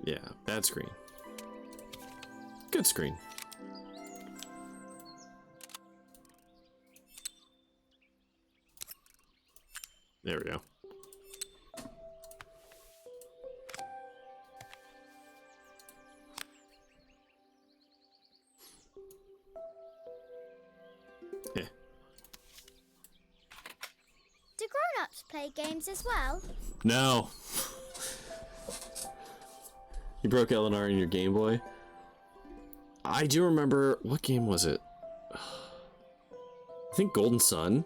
Yeah, bad screen. Good screen. There we go. Yeah. Do grown-ups play games as well? No. You broke Eleanor in your Game Boy. I do remember, what game was it? I think Golden Sun.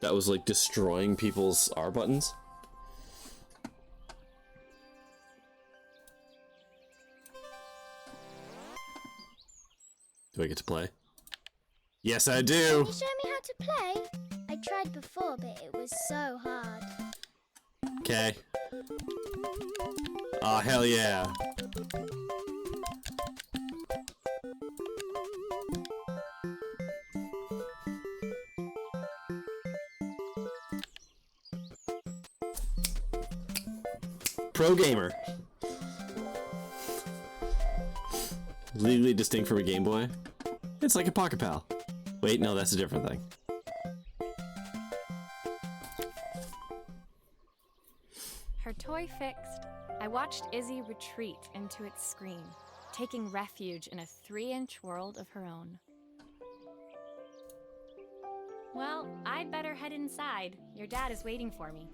That was like destroying people's R buttons. Do I get to play? Yes, I do. Can you show me how to play? I tried before, but it was so hard. Okay. Oh, hell yeah. Pro gamer. Legally distinct from a Game Boy. It's like a Pocket Pal. Wait, no, that's a different thing. Her toy fixed, I watched Izzy retreat into its screen. taking refuge in a 3-inch world of her own. Well, I'd better head inside. Your dad is waiting for me.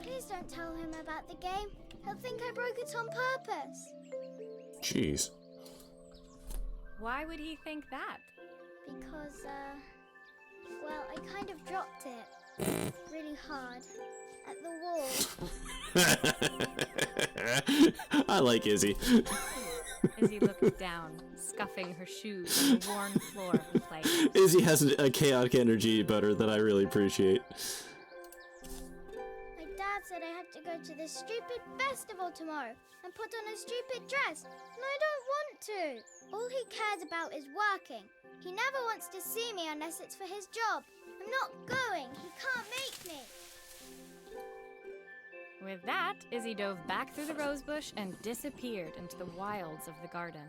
Please don't tell him about the game. He'll think I broke it on purpose. Jeez. Why would he think that? Because, well, I kind of dropped it really hard at the wall. I like Izzy. Izzy looked down, scuffing her shoes on the worn floor of the place. Izzy has a chaotic energy about her that I really appreciate. My dad said I have to go to this stupid festival tomorrow and put on a stupid dress, and I don't want to. All he cares about is working. He never wants to see me unless it's for his job. I'm not going. He can't make me. With that, Izzy dove back through the rosebush and disappeared into the wilds of the garden.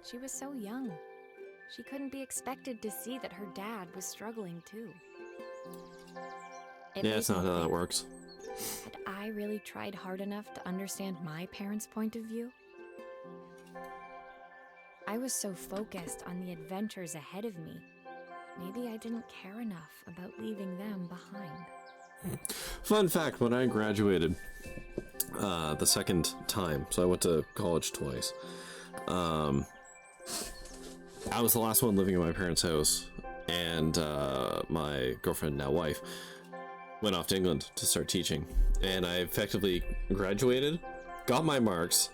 She was so young. She couldn't be expected to see that her dad was struggling too. Yeah, it's not how that works. Had I really tried hard enough to understand my parents' point of view? I was so focused on the adventures ahead of me. Maybe I didn't care enough about leaving them behind. Fun fact, when I graduated the second time, so I went to college twice, I was the last one living in my parents' house, and my girlfriend, now wife, went off to England to start teaching, and I effectively graduated, got my marks,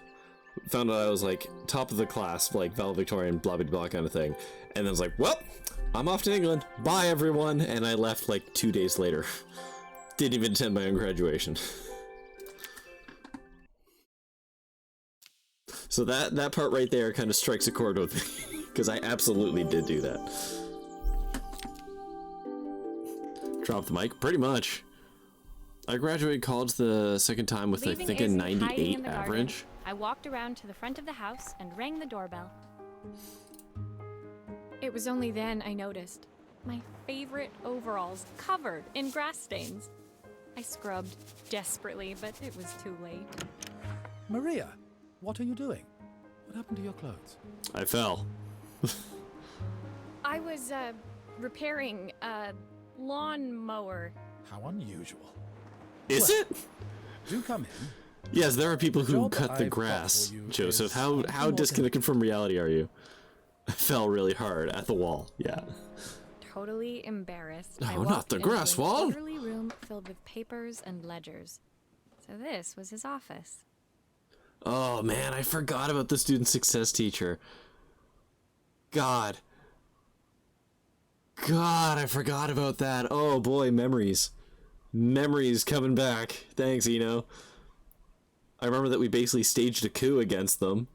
found out I was like top of the class, like valedictorian, blah blah blah kind of thing, and then was like, well, I'm off to England, bye everyone, and I left like 2 days later. Didn't even attend my own graduation. So that part right there kind of strikes a chord with me, because I absolutely did do that. Drop the mic, pretty much. I graduated college the second time with, I think, a 98 average. I walked around to the front of the house and rang the doorbell. It was only then I noticed my favorite overalls covered in grass stains. I scrubbed desperately, but it was too late. Maria, what are you doing? What happened to your clothes? I fell. I was, repairing a lawnmower. How unusual. Is it? Do come in. Yes, there are people The who job cut the I've got grass. for you Joseph, is how more disconnected from reality are you? I fell really hard at the wall. Yeah. Totally embarrassed. No, I not walked the into grass an wall. orderly room filled with papers and ledgers. So this was his office. Oh man, I forgot about the student success teacher. God, I forgot about that. Oh boy, memories. Memories coming back. Thanks, Eno. I remember that we basically staged a coup against them.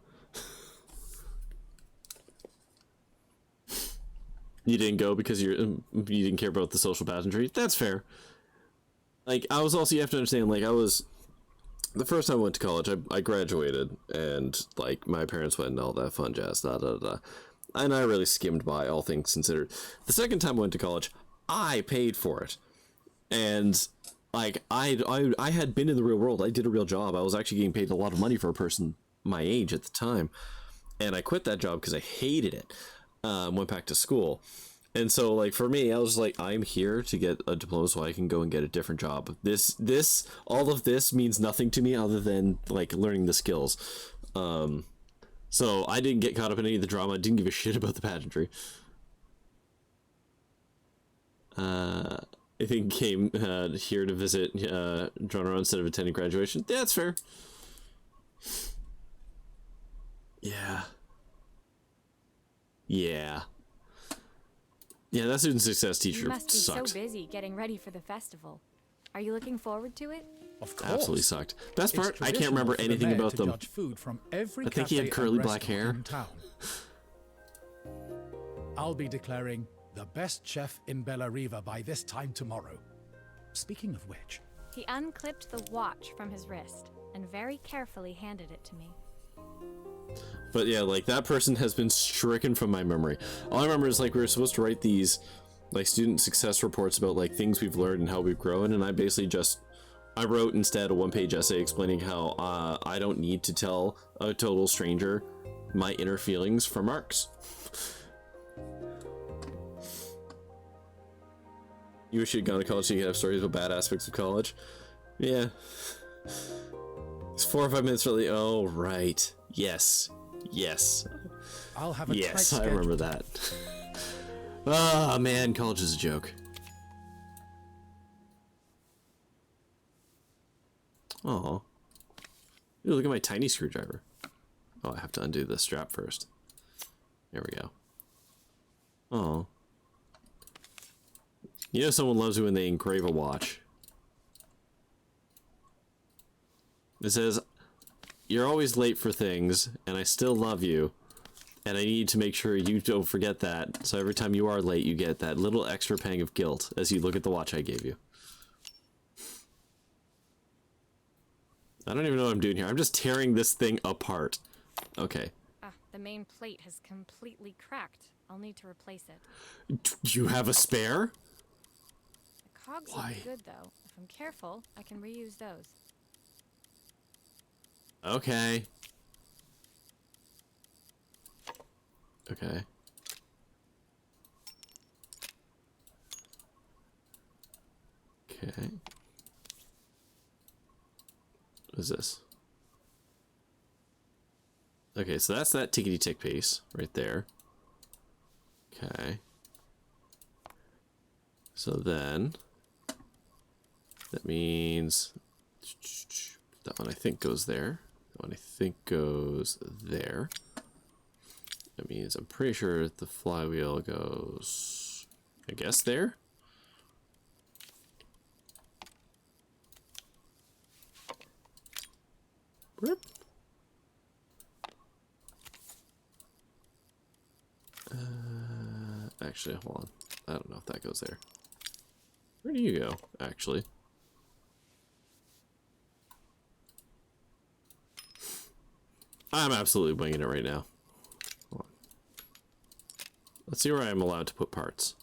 You didn't go because you didn't care about the social pageantry. That's fair. Like, I was also, you have to understand, like, the first time I went to college, I graduated, and, like, my parents went and all that fun jazz, and I really skimmed by, all things considered. The second time I went to college, I paid for it. And, like, I had been in the real world. I did a real job. I was actually getting paid a lot of money for a person my age at the time. And I quit that job because I hated it. Went back to school. And so, like, for me, I was like, I'm here to get a diploma so I can go and get a different job. All of this means nothing to me other than, like, learning the skills. So I didn't get caught up in any of the drama. I didn't give a shit about the pageantry. I think came here to visit Jonah instead of attending graduation. That's fair. Yeah. Yeah, that student success teacher You must be sucked. so busy getting ready for the festival. Are you looking forward to it? Of course. Absolutely sucked. Best It's part, I can't remember traditional for the anything mayor about to them. judge food from every I think he had cafe curly and black hair. restaurant in town. I'll be declaring the best chef in Bella Riva by this time tomorrow. Speaking of which, He unclipped the watch from his wrist and very carefully handed it to me. But yeah, like, that person has been stricken from my memory. All I remember is, like, we were supposed to write these, like, student success reports about, like, things we've learned and how we've grown, and I basically I wrote instead a one-page essay explaining how I don't need to tell a total stranger my inner feelings for marks. You wish you'd gone to college so you could have stories about bad aspects of college. Yeah. It's 4 or 5 minutes early. Oh, right. Yes. Yes. I'll have a tight Yes, I schedule. remember that. Ah, man, college is a joke. Oh. Ooh, look at my tiny screwdriver. Oh, I have to undo the strap first. There we go. Oh. You know someone loves you when they engrave a watch. It says, "You're always late for things, and I still love you. And I need to make sure you don't forget that. So every time you are late, you get that little extra pang of guilt as you look at the watch I gave you." I don't even know what I'm doing here. I'm just tearing this thing apart. Okay. The main plate has completely cracked. I'll need to replace it. Do you have a spare? The cogs Why? look good, though. If I'm careful, I can reuse those. Okay. Okay. Okay. What is this? Okay, so that's that tickety-tick piece right there. Okay. So then that means that one I think goes there. That one I think goes there. That means I'm pretty sure the flywheel goes, I guess, there. Rip. Actually, hold on. I don't know if that goes there. Where do you go, actually? I'm absolutely winging it right now. Hold on. Let's see where I'm allowed to put parts.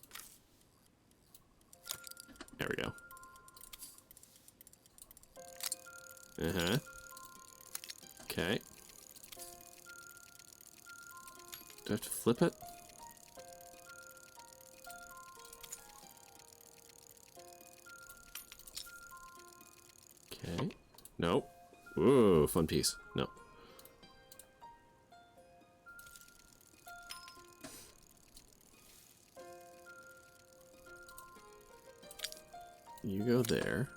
There we go. Uh-huh. Okay. Do I have to flip it? Okay. Nope. Ooh, fun piece. No. You go there.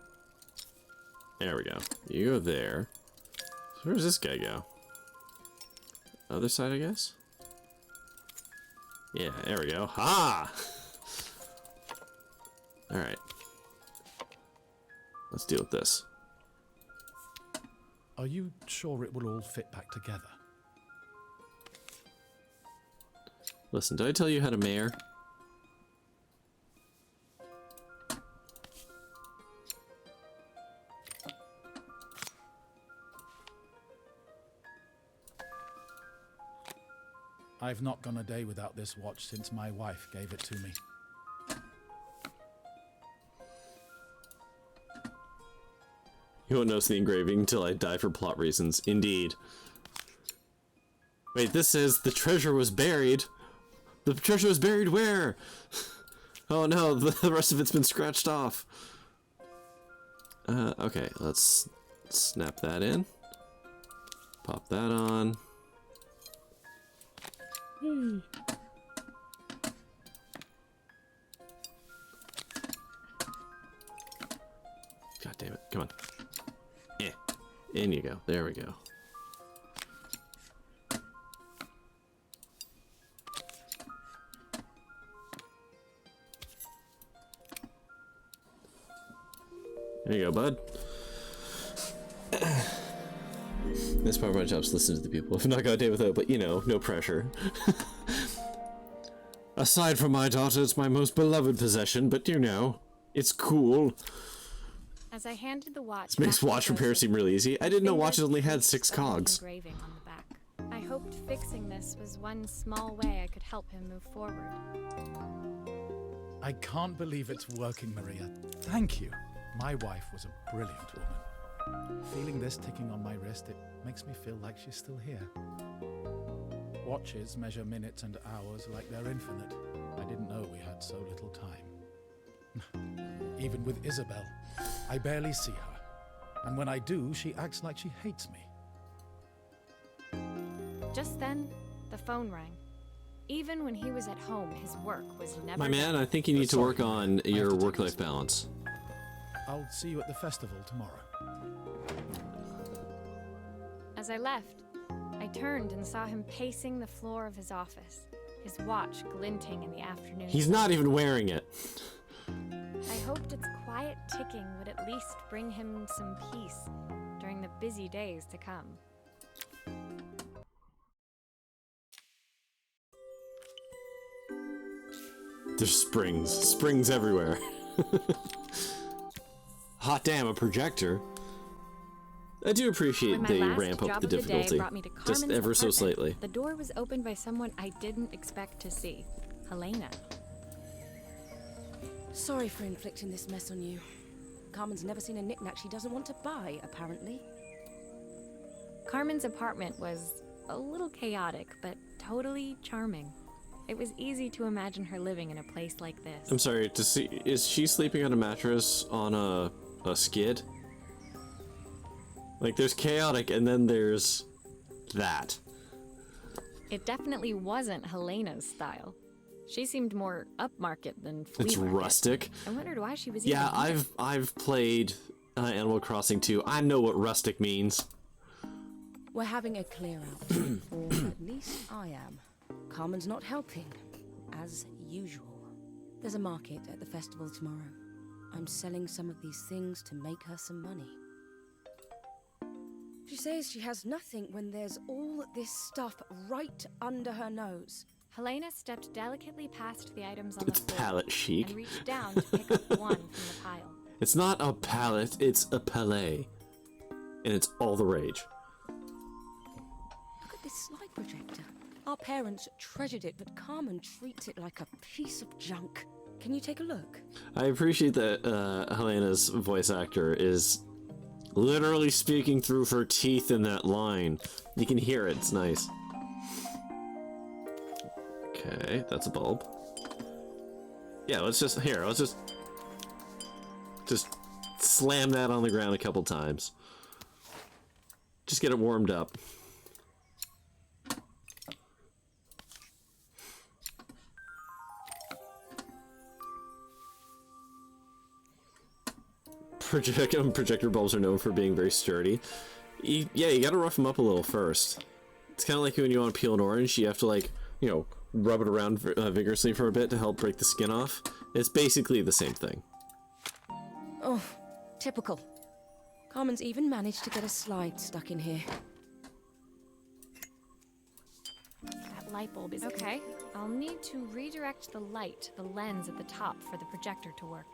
There we go. You go there. So where does this guy go? Other side, I guess? Yeah, there we go. Ha! Alright. Let's deal with this. Are you sure it will all fit back together? Listen, did I tell you how to mayor? I've not gone a day without this watch since my wife gave it to me. You won't notice the engraving until I die for plot reasons. Indeed. Wait, this says the treasure was buried. The treasure was buried where? Oh no, the rest of it's been scratched off. Okay, let's snap that in. Pop that on. God damn it, come on. In you go. There we go. There you go, bud. This part of my job is listen to the people. I've not got a day without, but you know, no pressure. Aside from my daughter, it's my most beloved possession, but you know, it's cool. As I handed the watch, This makes back to watch repair Joseph, seem really easy. I didn't know fingers watches only had traced 6 the cogs. engraving on the back. I hoped fixing this was one small way I could help him move forward. I can't believe it's working, Maria. Thank you. My wife was a brilliant woman. Feeling this ticking on my wrist, it makes me feel like she's still here. Watches measure minutes and hours like they're infinite. I didn't know we had so little time. Even with Isabel, I barely see her. And when I do, she acts like she hates me. Just then, the phone rang. Even when he was at home, his work was never My man, done. I think you need to Sorry, work on I have your to take work-life this. balance. I'll see you at the festival tomorrow. As I left, I turned and saw him pacing the floor of his office, his watch glinting in the afternoon. He's not even wearing it. I hoped its quiet ticking would at least bring him some peace during the busy days to come. There's springs everywhere. Hot damn, a projector. I do appreciate When my they last ramp up job the of the day difficulty, brought me to just Carmen's ever so apartment, slightly. The door was opened by someone I didn't expect to see, Helena. Sorry for inflicting this mess on you. Carmen's never seen a knick-knack she doesn't want to buy, apparently. Carmen's apartment was a little chaotic, but totally charming. It was easy to imagine her living in a place like this. I'm sorry, is she sleeping on a mattress on a skid? Like, there's chaotic, and then there's that. It definitely wasn't Helena's style. She seemed more upmarket than flea It's market. rustic. I wondered why she was Yeah, even there. I've played Animal Crossing 2. I know what rustic means. We're having a clear out, or at least I am. Carmen's not helping, as usual. There's a market at the festival tomorrow. I'm selling some of these things to make her some money. She says she has nothing when there's all this stuff right under her nose. Helena stepped delicately past the items on It's the floor palette chic. and reached down to pick up one from the pile. It's not a palette, it's a palais. And it's all the rage. Look at this slide projector. Our parents treasured it, but Carmen treats it like a piece of junk. Can you take a look? I appreciate that Helena's voice actor is literally speaking through her teeth in that line. You can hear it, it's nice. Okay, that's a bulb. Yeah, let's just slam that on the ground a couple times. Just get it warmed up. Projector bulbs are known for being very sturdy. Yeah, you gotta rough them up a little first. It's kind of like when you want to peel an orange, you have to, like, you know, rub it around vigorously for a bit to help break the skin off. It's basically the same thing. Oh, typical. Carmen's even managed to get a slide stuck in here. That light bulb is okay. I'll need to redirect the light, the lens at the top, for the projector to work.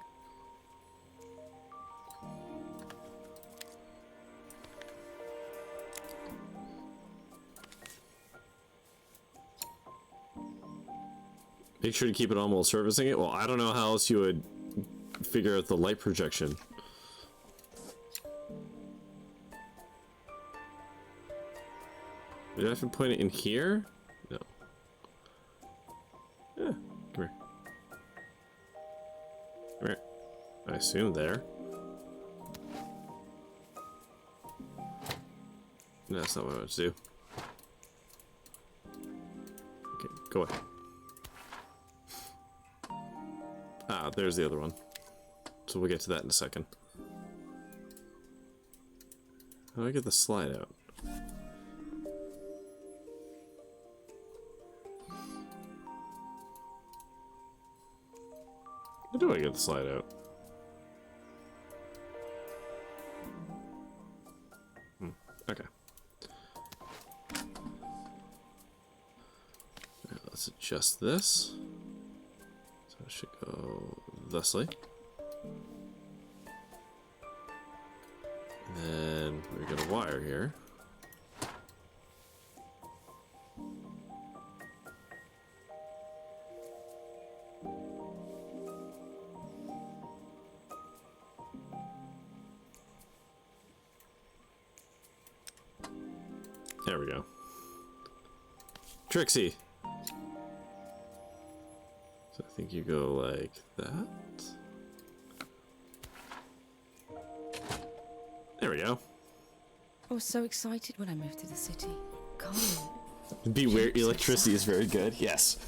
Make sure to keep it on while servicing it. Well, I don't know how else you would figure out the light projection. Did I have to point it in here? No. Yeah, come here. Come here. I assume there. No, that's not what I want to do. Okay, go away. Ah, there's the other one. So we'll get to that in a second. How do I get the slide out? How do I get the slide out? Okay. Alright, let's adjust this. So it should go thusly. And then we got a wire here. There we go. Trixie. So I think you go like that. There we go. I was so excited when I moved to the city. Carmen. Beware, electricity is very good. Yes.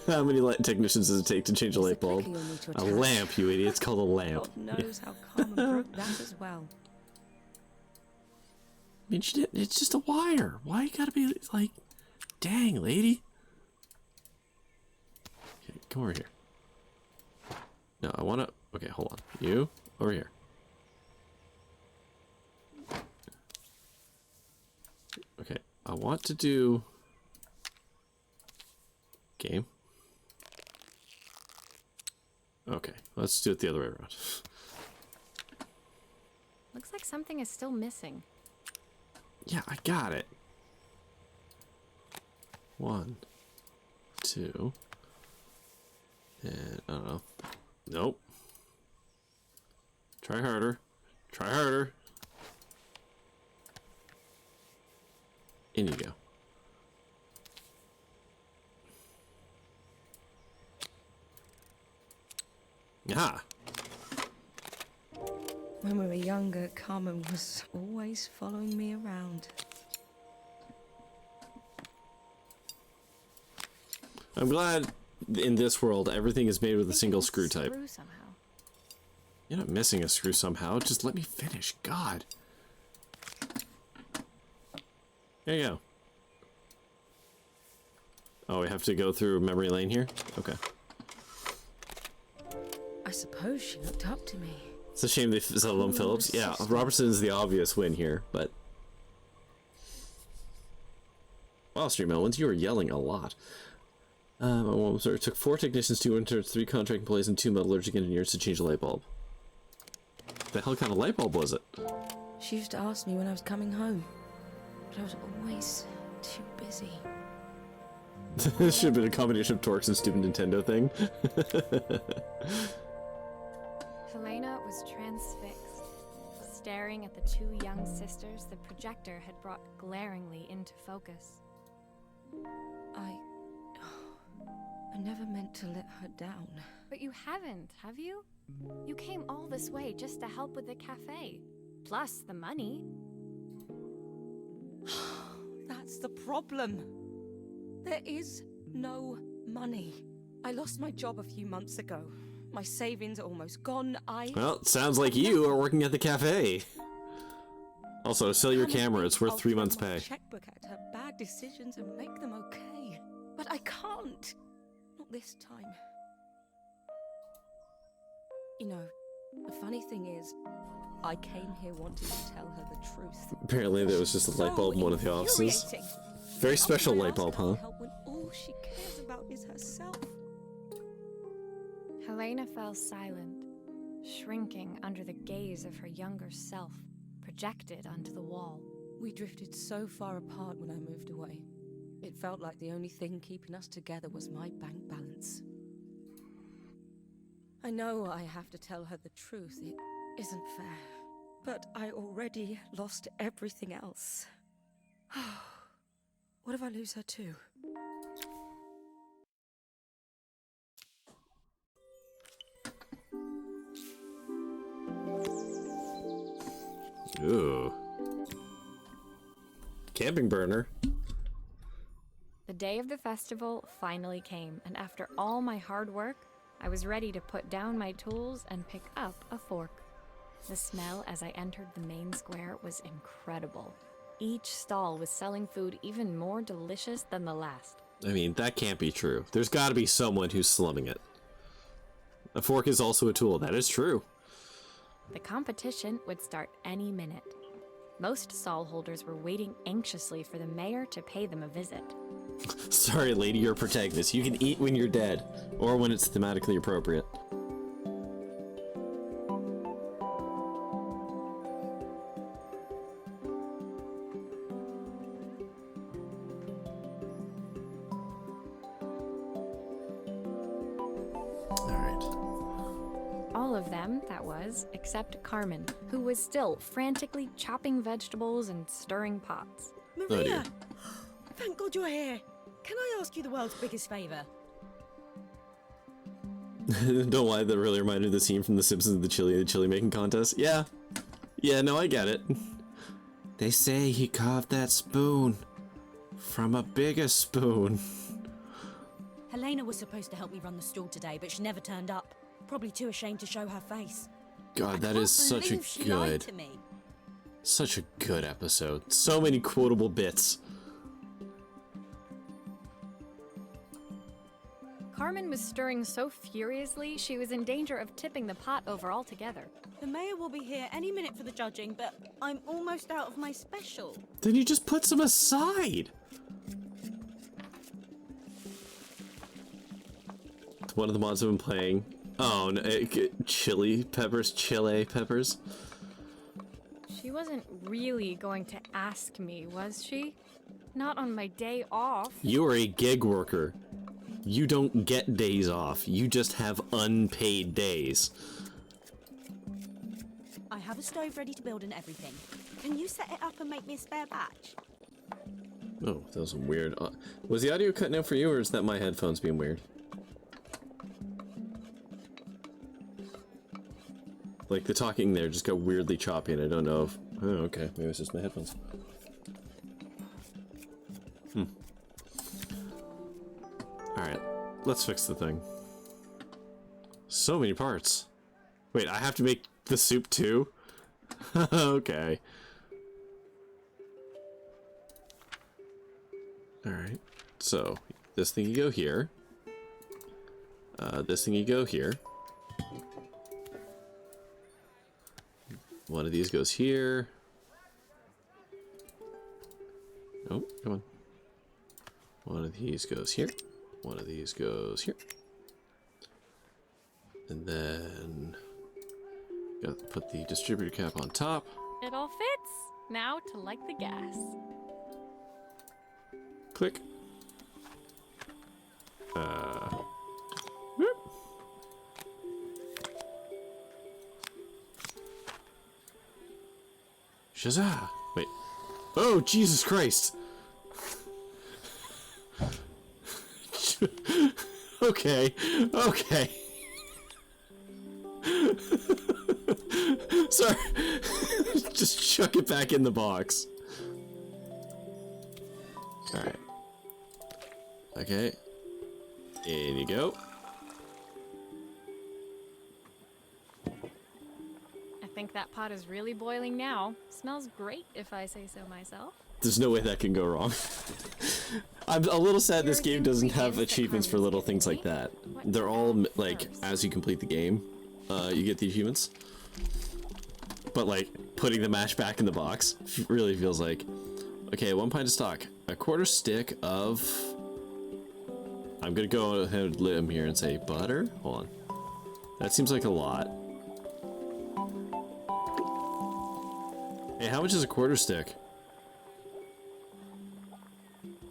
How many light technicians does it take to change a light bulb? A lamp, you idiot. It's called a lamp. God knows how Carmen broke that as well. I mean, she did, it's just a wire. Why you gotta be like, dang, lady? Okay, come over here. No, I wanna. Okay, hold on. You over here. Okay, I want to do game. Okay, let's do it the other way around. Looks like something is still missing. Yeah, I got it. 1, 2, and I don't know. Nope. Try harder. Try harder. In you go. Ah. When we were younger, Carmen was always following me around. I'm glad in this world everything is made with a single It's screw type. Screw somehow. You're not missing a screw somehow. Just let me finish. God. There you go. Oh, we have to go through memory lane here? Okay. I suppose she looked up to me. It's a shame they settled on Phillips. Yeah, Robertson is the obvious win here, but... Wow, Stream Elements, you were yelling a lot. It took 4 technicians, 2 interns, 3 contract employees, and 2 metallurgic engineers to change a light bulb. The hell kind of light bulb was it? She used to ask me when I was coming home, but I was always too busy. This should have been a combination of Torx and stupid Nintendo thing. Helena was transfixed, staring at the 2 young sisters the projector had brought glaringly into focus. I never meant to let her down. But you haven't, have you? You came all this way just to help with the cafe. Plus the money. That's the problem. There is no money. I lost my job a few months ago. My savings are almost gone. Well, it sounds like you are working at the cafe. Also, sell your camera. It's worth 3 months' pay. Checkbook at her bad decisions and make them okay. But I can't. Not this time. You know, the funny thing is, I came here wanting to tell her the truth. Apparently there was just a light bulb in one of the offices. Very special light bulb, huh? Help when all she cares about is herself. Helena fell silent, shrinking under the gaze of her younger self, projected onto the wall. We drifted so far apart when I moved away. It felt like the only thing keeping us together was my bank balance. I know I have to tell her the truth. It isn't fair. But I already lost everything else. What if I lose her too? Ooh. Camping burner. The day of the festival finally came, and after all my hard work, I was ready to put down my tools and pick up a fork. The smell as I entered the main square was incredible. Each stall was selling food even more delicious than the last. I mean, that can't be true. There's got to be someone who's slumming it. A fork is also a tool. That is true. The competition would start any minute. Most stall holders were waiting anxiously for the mayor to pay them a visit. Sorry, lady, you're a protagonist. You can eat when you're dead, or when it's thematically appropriate. All of them, that was, except Carmen, who was still frantically chopping vegetables and stirring pots. Maria! Thank God you're here. Can I ask you the world's biggest favour? Don't lie, that really reminded the scene from The Simpsons, the chili making contest. Yeah. Yeah, no, I get it. They say he carved that spoon from a bigger spoon. Helena was supposed to help me run the stall today, but she never turned up. Probably too ashamed to show her face. God, that is such a She lied good, to me. such a good episode. So many quotable bits. Carmen was stirring so furiously, she was in danger of tipping the pot over altogether. The mayor will be here any minute for the judging, but I'm almost out of my special. Then you just put some aside. One of the mods I've been playing. Oh, no, chili peppers. She wasn't really going to ask me, was she? Not on my day off. You are a gig worker. You don't get days off. You just have unpaid days. I have a stove ready to build and everything. Can you set it up and make me a spare batch? Oh, that was weird. Was the audio cutting out for you, or is that my headphones being weird? Like, the talking there just got weirdly choppy, and I don't know if... Oh, okay. Maybe it's just my headphones. Alright. Let's fix the thing. So many parts. Wait, I have to make the soup too? Okay. Alright. So, this thing you go here. This thing you go here. One of these goes here. Oh, come on. One of these goes here. One of these goes here. And then got to put the distributor cap on top. It all fits. Now to light the gas. Click. Whoop. Shazah! Wait. Oh, Jesus Christ! Okay, okay. Sorry. Just chuck it back in the box. Alright. Okay. In you go. I think that pot is really boiling now. Smells great, if I say so myself. There's no way that can go wrong. I'm a little sad this game doesn't have achievements for little things like that. They're all, like, as you complete the game, you get the achievements. But, like, putting the mash back in the box really feels like... Okay, 1 pint of stock. A quarter stick of... I'm gonna go ahead and limb here and say butter? Hold on. That seems like a lot. Hey, how much is a quarter stick?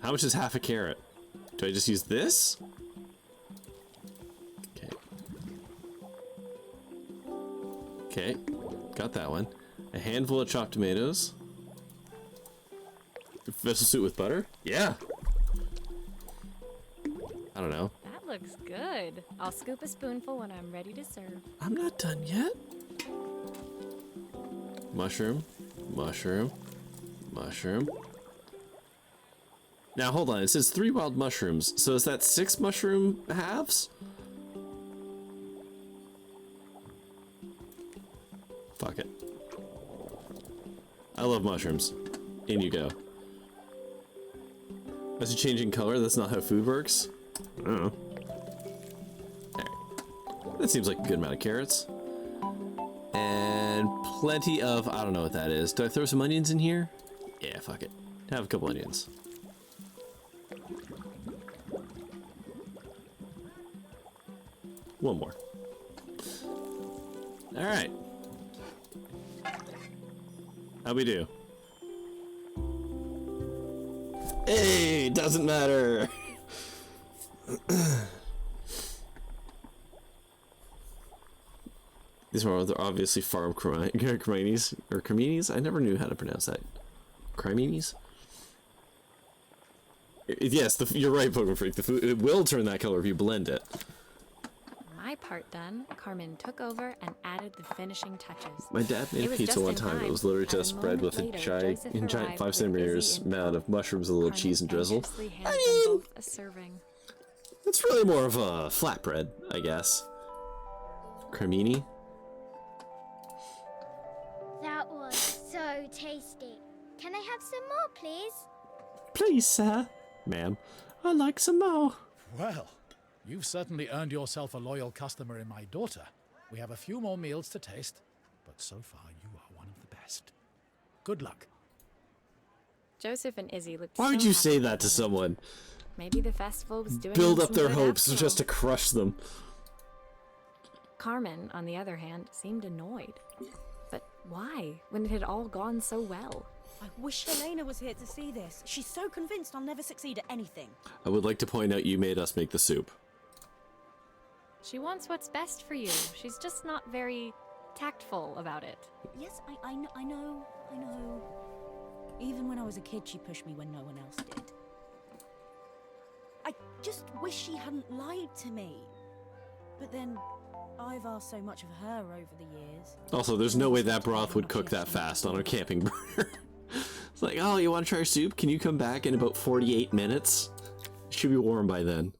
How much is half a carrot? Do I just use this? Okay. Okay, got that one. A handful of chopped tomatoes. Vessel soup with butter? Yeah. I don't know. That looks good. I'll scoop a spoonful when I'm ready to serve. I'm not done yet. Mushroom, mushroom, mushroom. Now hold on, it says 3 wild mushrooms, so is that 6 mushroom halves? Fuck it. I love mushrooms. In you go. Is it changing color? That's not how food works? I don't know. Alright. That seems like a good amount of carrots. And plenty of... I don't know what that is. Do I throw some onions in here? Yeah, fuck it. Have a couple onions. One more. Alright. How'd we do? Hey, doesn't matter. These are obviously farm criminis or criminis. I never knew how to pronounce that. Criminis? Yes, you're right, Pokemon Freak. The food, it will turn that color if you blend it. My part done, Carmen took over and added the finishing touches. My dad made a pizza one time. It was literally just bread with a giant 5 centimeters amount of mushrooms, a little cheese and drizzle. I mean, it's really more of a flatbread, I guess. Cremini. That was so tasty. Can I have some more, please? Please, sir. Ma'am, I'd like some more. Well, you've certainly earned yourself a loyal customer in my daughter. We have a few more meals to taste, but so far you are one of the best. Good luck. Joseph and Izzy looked Why would so you happy say that to together. someone? Maybe the festival was doing Build them up some their good hopes after just to all. crush them. Carmen, on the other hand, seemed annoyed. But why, when it had all gone so well? I wish Helena was here to see this. She's so convinced I'll never succeed at anything. I would like to point out you made us make the soup. She wants what's best for you. She's just not very tactful about it. Yes, I know. Even when I was a kid, she pushed me when no one else did. I just wish she hadn't lied to me. But then, I've asked so much of her over the years. Also, there's no way that broth would cook that fast on a camping burner. It's like, oh, you want to try our soup? Can you come back in about 48 minutes? It should be warm by then.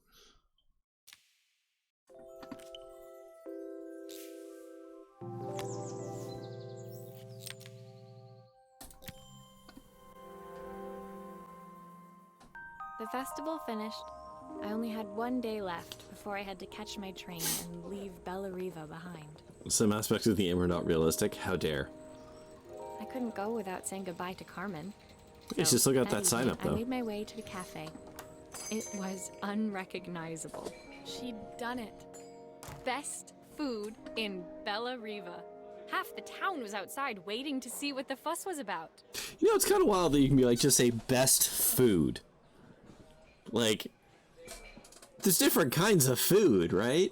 The festival finished. I only had one day left before I had to catch my train and leave Bellariva behind. Some aspects of the game are not realistic. How dare. I couldn't go without saying goodbye to Carmen. Yeah, she still got that that sign evening, up, though. I made my way to the cafe. It was unrecognizable. She'd done it. Best food in Bellariva. Half the town was outside waiting to see what the fuss was about. You know, it's kind of wild that you can be like, just say best food. Like, there's different kinds of food, right?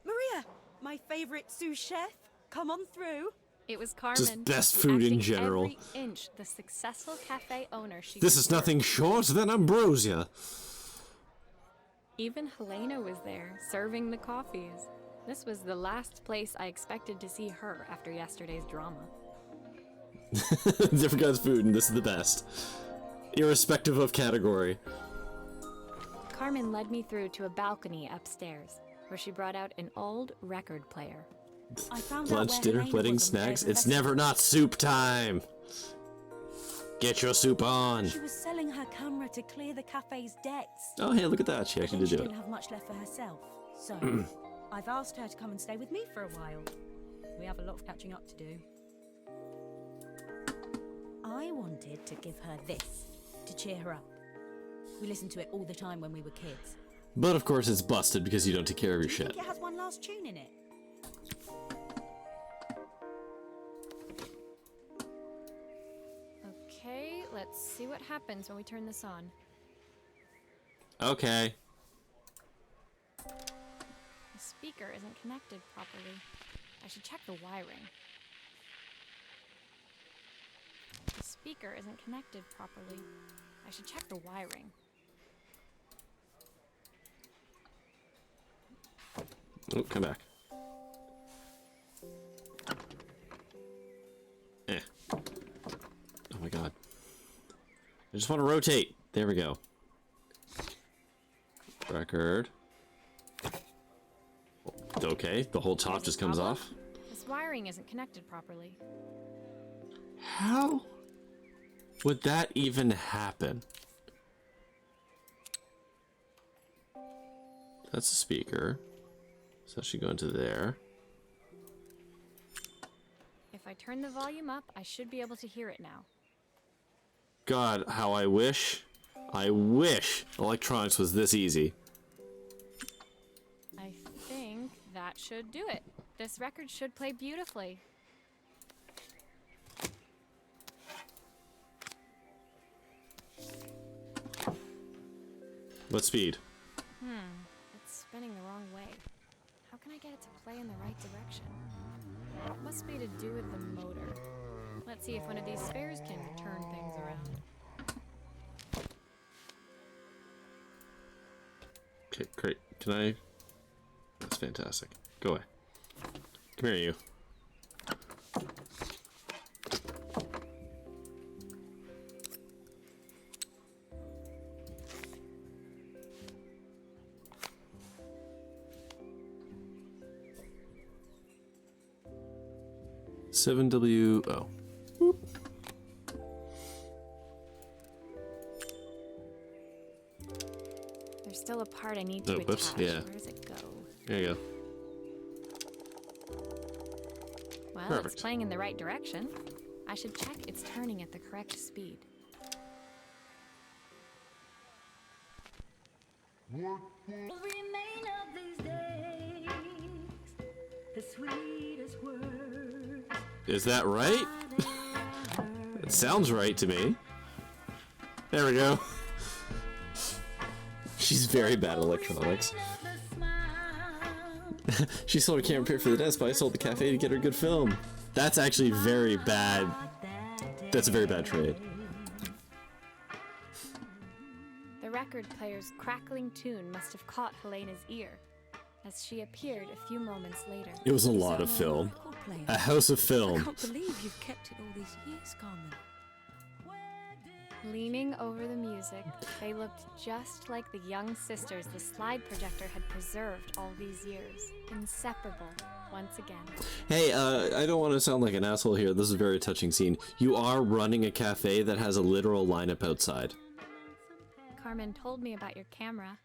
Maria, my favorite sous chef. Come on through. It was Carmen. Just best food in acting general. Every inch the successful cafe owner she This is deserved. nothing short than ambrosia. Even Helena was there, serving the coffees. This was the last place I expected to see her after yesterday's drama. Different kinds of food, and this is the best. Irrespective of category. Carmen led me through to a balcony upstairs, where she brought out an old record player. I found out Lunch, where dinner, Helena wedding, was on the day snacks. of the It's festival. never not soup time. Get your soup on. She was selling her camera to clear the cafe's debts. Oh, hey, look at that. She But actually then did she do it. didn't have much left for herself. So, I've asked her to come and stay with me for a while. We have a lot of catching up to do. I wanted to give her this, to cheer her up. We listened to it all the time when we were kids. But of course it's busted because you don't take care of your Do you shit. think it has one last tune in it? Okay, let's see what happens when we turn this on. Okay. The speaker isn't connected properly. I should check the wiring. The speaker isn't connected properly. I should check the wiring. Oh, come back. Eh. Oh my god. I just want to rotate. There we go. Record. Okay, the whole top just comes Problem? off. This wiring isn't connected properly. How would that even happen? That's a speaker. So that should go into there. If I turn the volume up, I should be able to hear it now. God, how I wish electronics was this easy. I think that should do it. This record should play beautifully. What speed? It's spinning the wrong way. play in the right direction. It must be to do with the motor. Let's see if one of these spheres can turn things around. Okay, great. Can I? That's fantastic. Go away. Come here, you. $7WO. There's still a part I need to attach. Whoops, yeah. Where does it go? There you go. Well, Perfect. it's playing in the right direction. I should check it's turning at the correct speed. Remain of these days, the sweetest words. Is that right? It sounds right to me. There we go. She's very bad at electronics. She sold a camera pair for the desk, but I sold the cafe to get her a good film. That's actually very bad. That's a very bad trade. The record player's crackling tune must have caught Helena's ear, as she appeared a few moments later. It was a lot of film. A house of I film. can't believe you've kept it all these years, Carmen. Leaning over the music, they looked just like the young sisters the slide projector had preserved all these years. Inseparable, once again. Hey, I don't want to sound like an asshole here. This is a very touching scene. You are running a cafe that has a literal lineup outside. Carmen told me about your camera.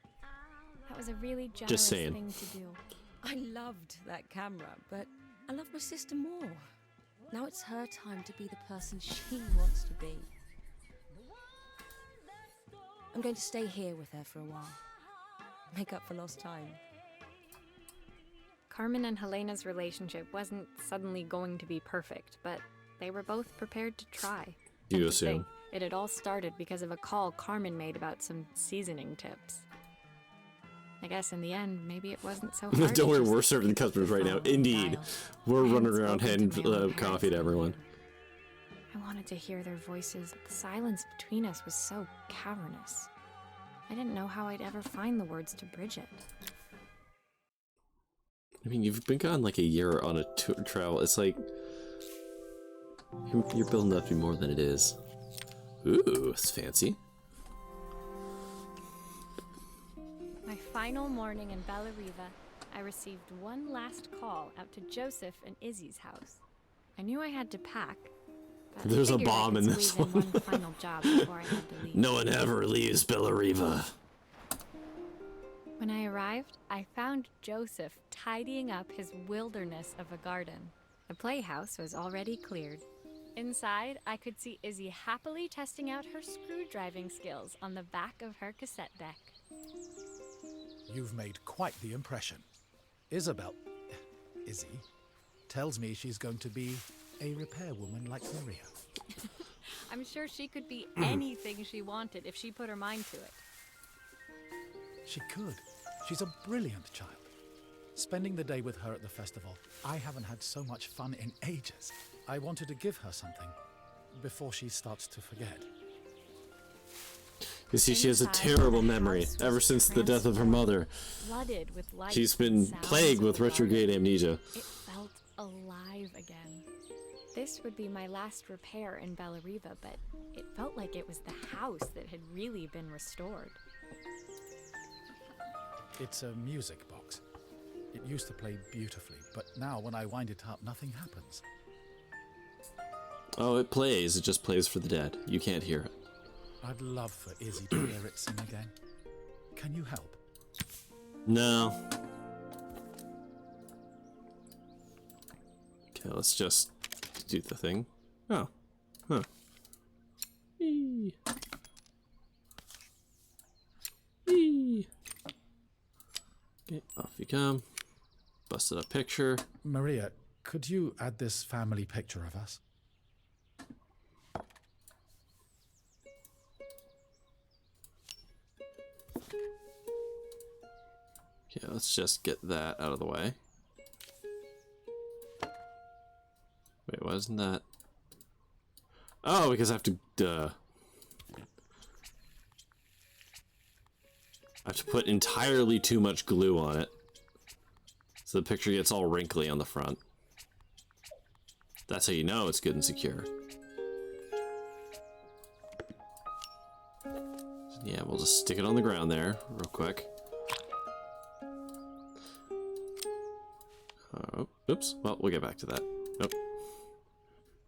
That was a really generous Just saying. thing to do. I loved that camera, but I love my sister more. Now it's her time to be the person she wants to be. I'm going to stay here with her for a while. Make up for lost time. Carmen and Helena's relationship wasn't suddenly going to be perfect, but they were both prepared to try. You And to assume. think, it had all started because of a call Carmen made about some seasoning tips. I guess in the end, maybe it wasn't so hard. Don't worry, to just we're serving the pick up customers right now. phone and Indeed. dial. We're I hadn't running around spoken handing to my own coffee to parents everyone. I wanted to hear their voices, but the silence between us was so cavernous. I didn't know how I'd ever find the words to bridge it. I mean, you've been gone like a year on a tour travel. It's like you're building up to be more than it is. Ooh, it's fancy. My final morning in Bellariva, I received one last call out to Joseph and Izzy's house. I knew I had to pack. But I There's a figured I bomb could in this squeeze in one. one final job before I had to leave. No one ever leaves Bellariva. When I arrived, I found Joseph tidying up his wilderness of a garden. The playhouse was already cleared. Inside, I could see Izzy happily testing out her screw-driving skills on the back of her cassette deck. You've made quite the impression. Izzy, tells me she's going to be a repairwoman like Maria. I'm sure she could be anything she wanted if she put her mind to it. She could. She's a brilliant child. Spending the day with her at the festival, I haven't had so much fun in ages. I wanted to give her something before she starts to forget. You see, she has a Inside, terrible the memory house was ever since the death of her mother. Flooded with lights She's and been sounds plagued of with retrograde garden. amnesia. It felt alive again. This would be my last repair in Bellariva, but it felt like it was the house that had really been restored. It's a music box. It used to play beautifully, but now when I wind it up, nothing happens. Oh, it plays. It just plays for the dead. You can't hear it. I'd love for Izzy to hear it sing again. Can you help? No. Okay, let's just do the thing. Oh. Huh. Eee. Eee. Okay, off you come. Busted up picture. Maria, could you add this family picture of us? Okay, let's just get that out of the way. why isn't that? Oh, because I have to, I have to put entirely too much glue on it. So the picture gets all wrinkly on the front. That's how you know it's good and secure. Yeah, we'll just stick it on the ground there, real quick. Oh, oops. Well, we'll get back to that. Nope.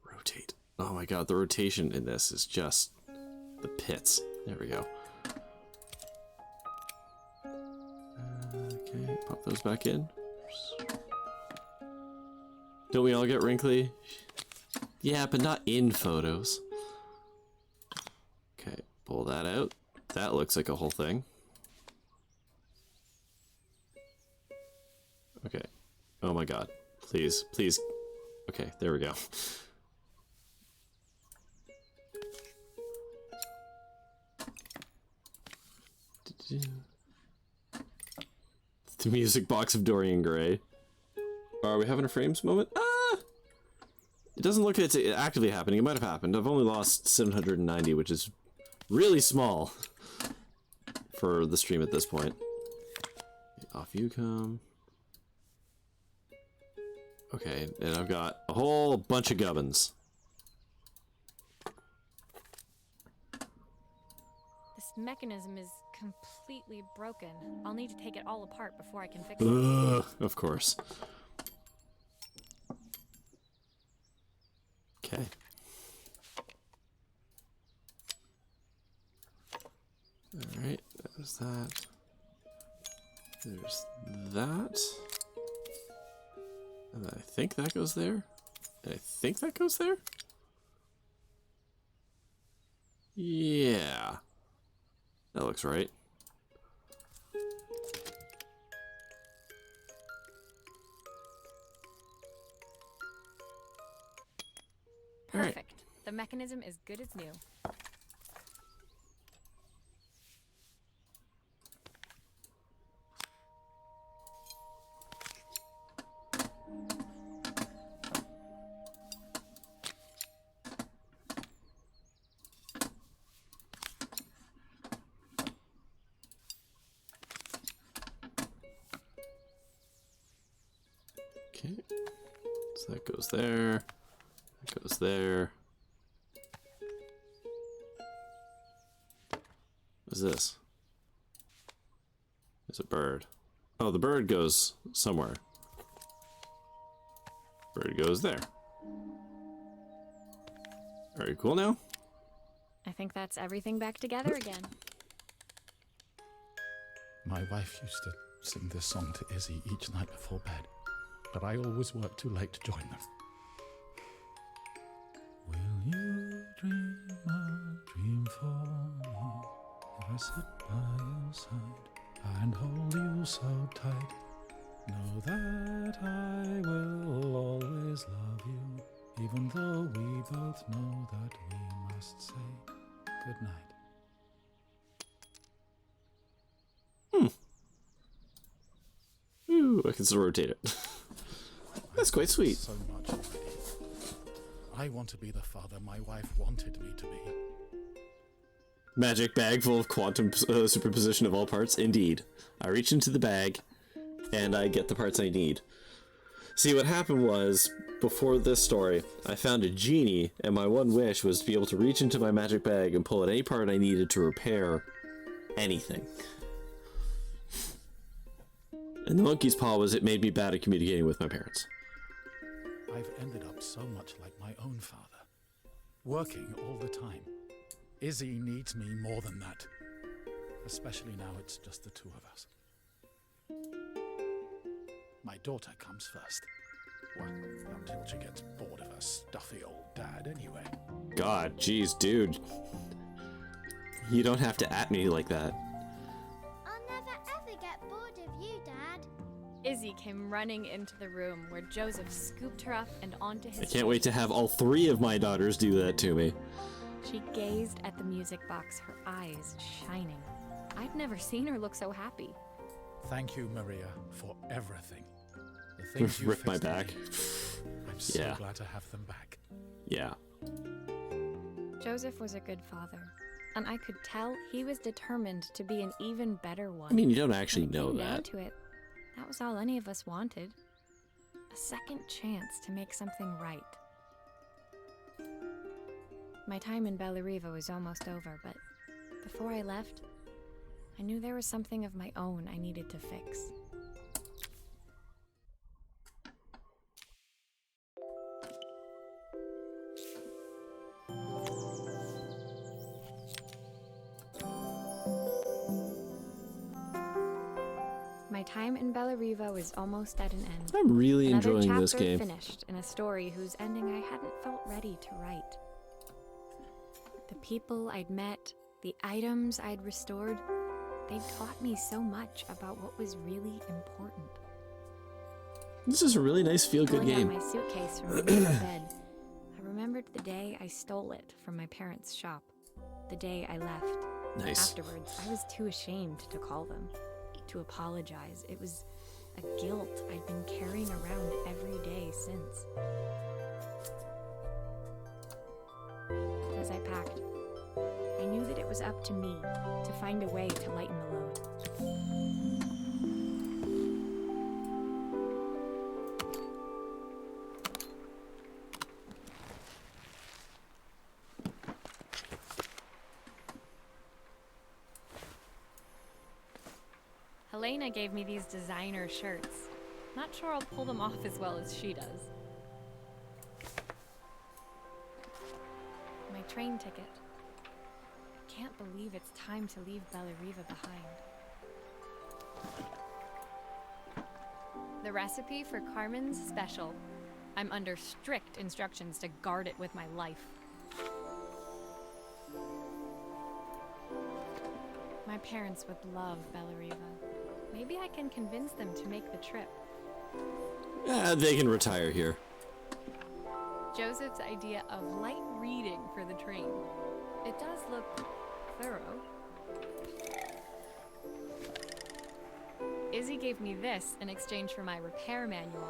Rotate. Oh my god, the rotation in this is just the pits. There we go. Okay, pop those back in. Don't we all get wrinkly? Yeah, but not in photos. Okay, pull that out. That looks like a whole thing. Okay. Oh my god. Please, please. Okay, there we go. The music box of Dorian Gray. Are we having a frames moment? Ah! It doesn't look like it's actively happening. It might have happened. I've only lost 790, which is really small for the stream at this point. Off you come. Okay, and I've got a whole bunch of gubbins. This mechanism is completely broken. I'll need to take it all apart before I can fix it. Of course. Okay. Alright, there's that. There's that. And I think that goes there. And I think that goes there? Yeah. That looks right. Perfect. The mechanism is good as new. Okay. So that goes there. That goes there. What's this? It's a bird. Oh, the bird goes somewhere. Bird goes there. Are you cool now? I think that's everything back together again. My wife used to sing this song to Izzy each night before bed, but I always worked too late to join them. Will you dream a dream for me if I sit by your side and hold you so tight? Know that I will always love you, even though we both know that we must say goodnight. Ooh, I can still rotate it. That's quite sweet. So much already. I want to be the father my wife wanted me to be. Magic bag full of quantum superposition of all parts. Indeed. I reach into the bag, and I get the parts I need. See, what happened was, before this story, I found a genie, and my one wish was to be able to reach into my magic bag and pull out any part I needed to repair anything. And the monkey's paw was it made me bad at communicating with my parents. I've ended up so much like my own father, working all the time. Izzy needs me more than that, especially now it's just the two of us. My daughter comes first. Well, until she gets bored of her stuffy old dad anyway. God, jeez, dude. You don't have to at me like that. I'll never ever get bored of you, Dad. Izzy came running into the room where Joseph scooped her up and onto his I can't wait to have all three of my daughters do that to me. She gazed at the music box, her eyes shining. I'd never seen her look so happy. Thank you, Maria, for everything. The things you Rip my fixed back. me, I I'm so Yeah. glad to have them back. Yeah. Joseph was a good father, and I could tell he was determined to be an even better one. I mean, you don't actually When it know came down that. to it, that was all any of us wanted. A second chance to make something right. My time in Bellariva was almost over, but before I left, I knew there was something of my own I needed to fix. My time in Bellariva was almost at an end. I'm really Another enjoying this chapter game. finished in a story whose ending I hadn't felt ready to write. The people I'd met, the items I'd restored, they'd taught me so much about what was really important. This is a really nice feel-good Pulling out game. my suitcase from beneath the bed, I remembered the day I stole it from my parents' shop. The day I left. Nice. Afterwards, I was too ashamed to call them, to apologize. It was a guilt I'd been carrying around every day since. As I packed, I knew that it was up to me to find a way to lighten the load. Helena gave me these designer shirts. Not sure I'll pull them off as well as she does. My train ticket. I can't believe it's time to leave Bellariva behind. The recipe for Carmen's special. I'm under strict instructions to guard it with my life. My parents would love Bellariva. Maybe I can convince them to make the trip. They can retire here. Joseph's idea of light reading for the train. It does look thorough. Izzy gave me this in exchange for my repair manual.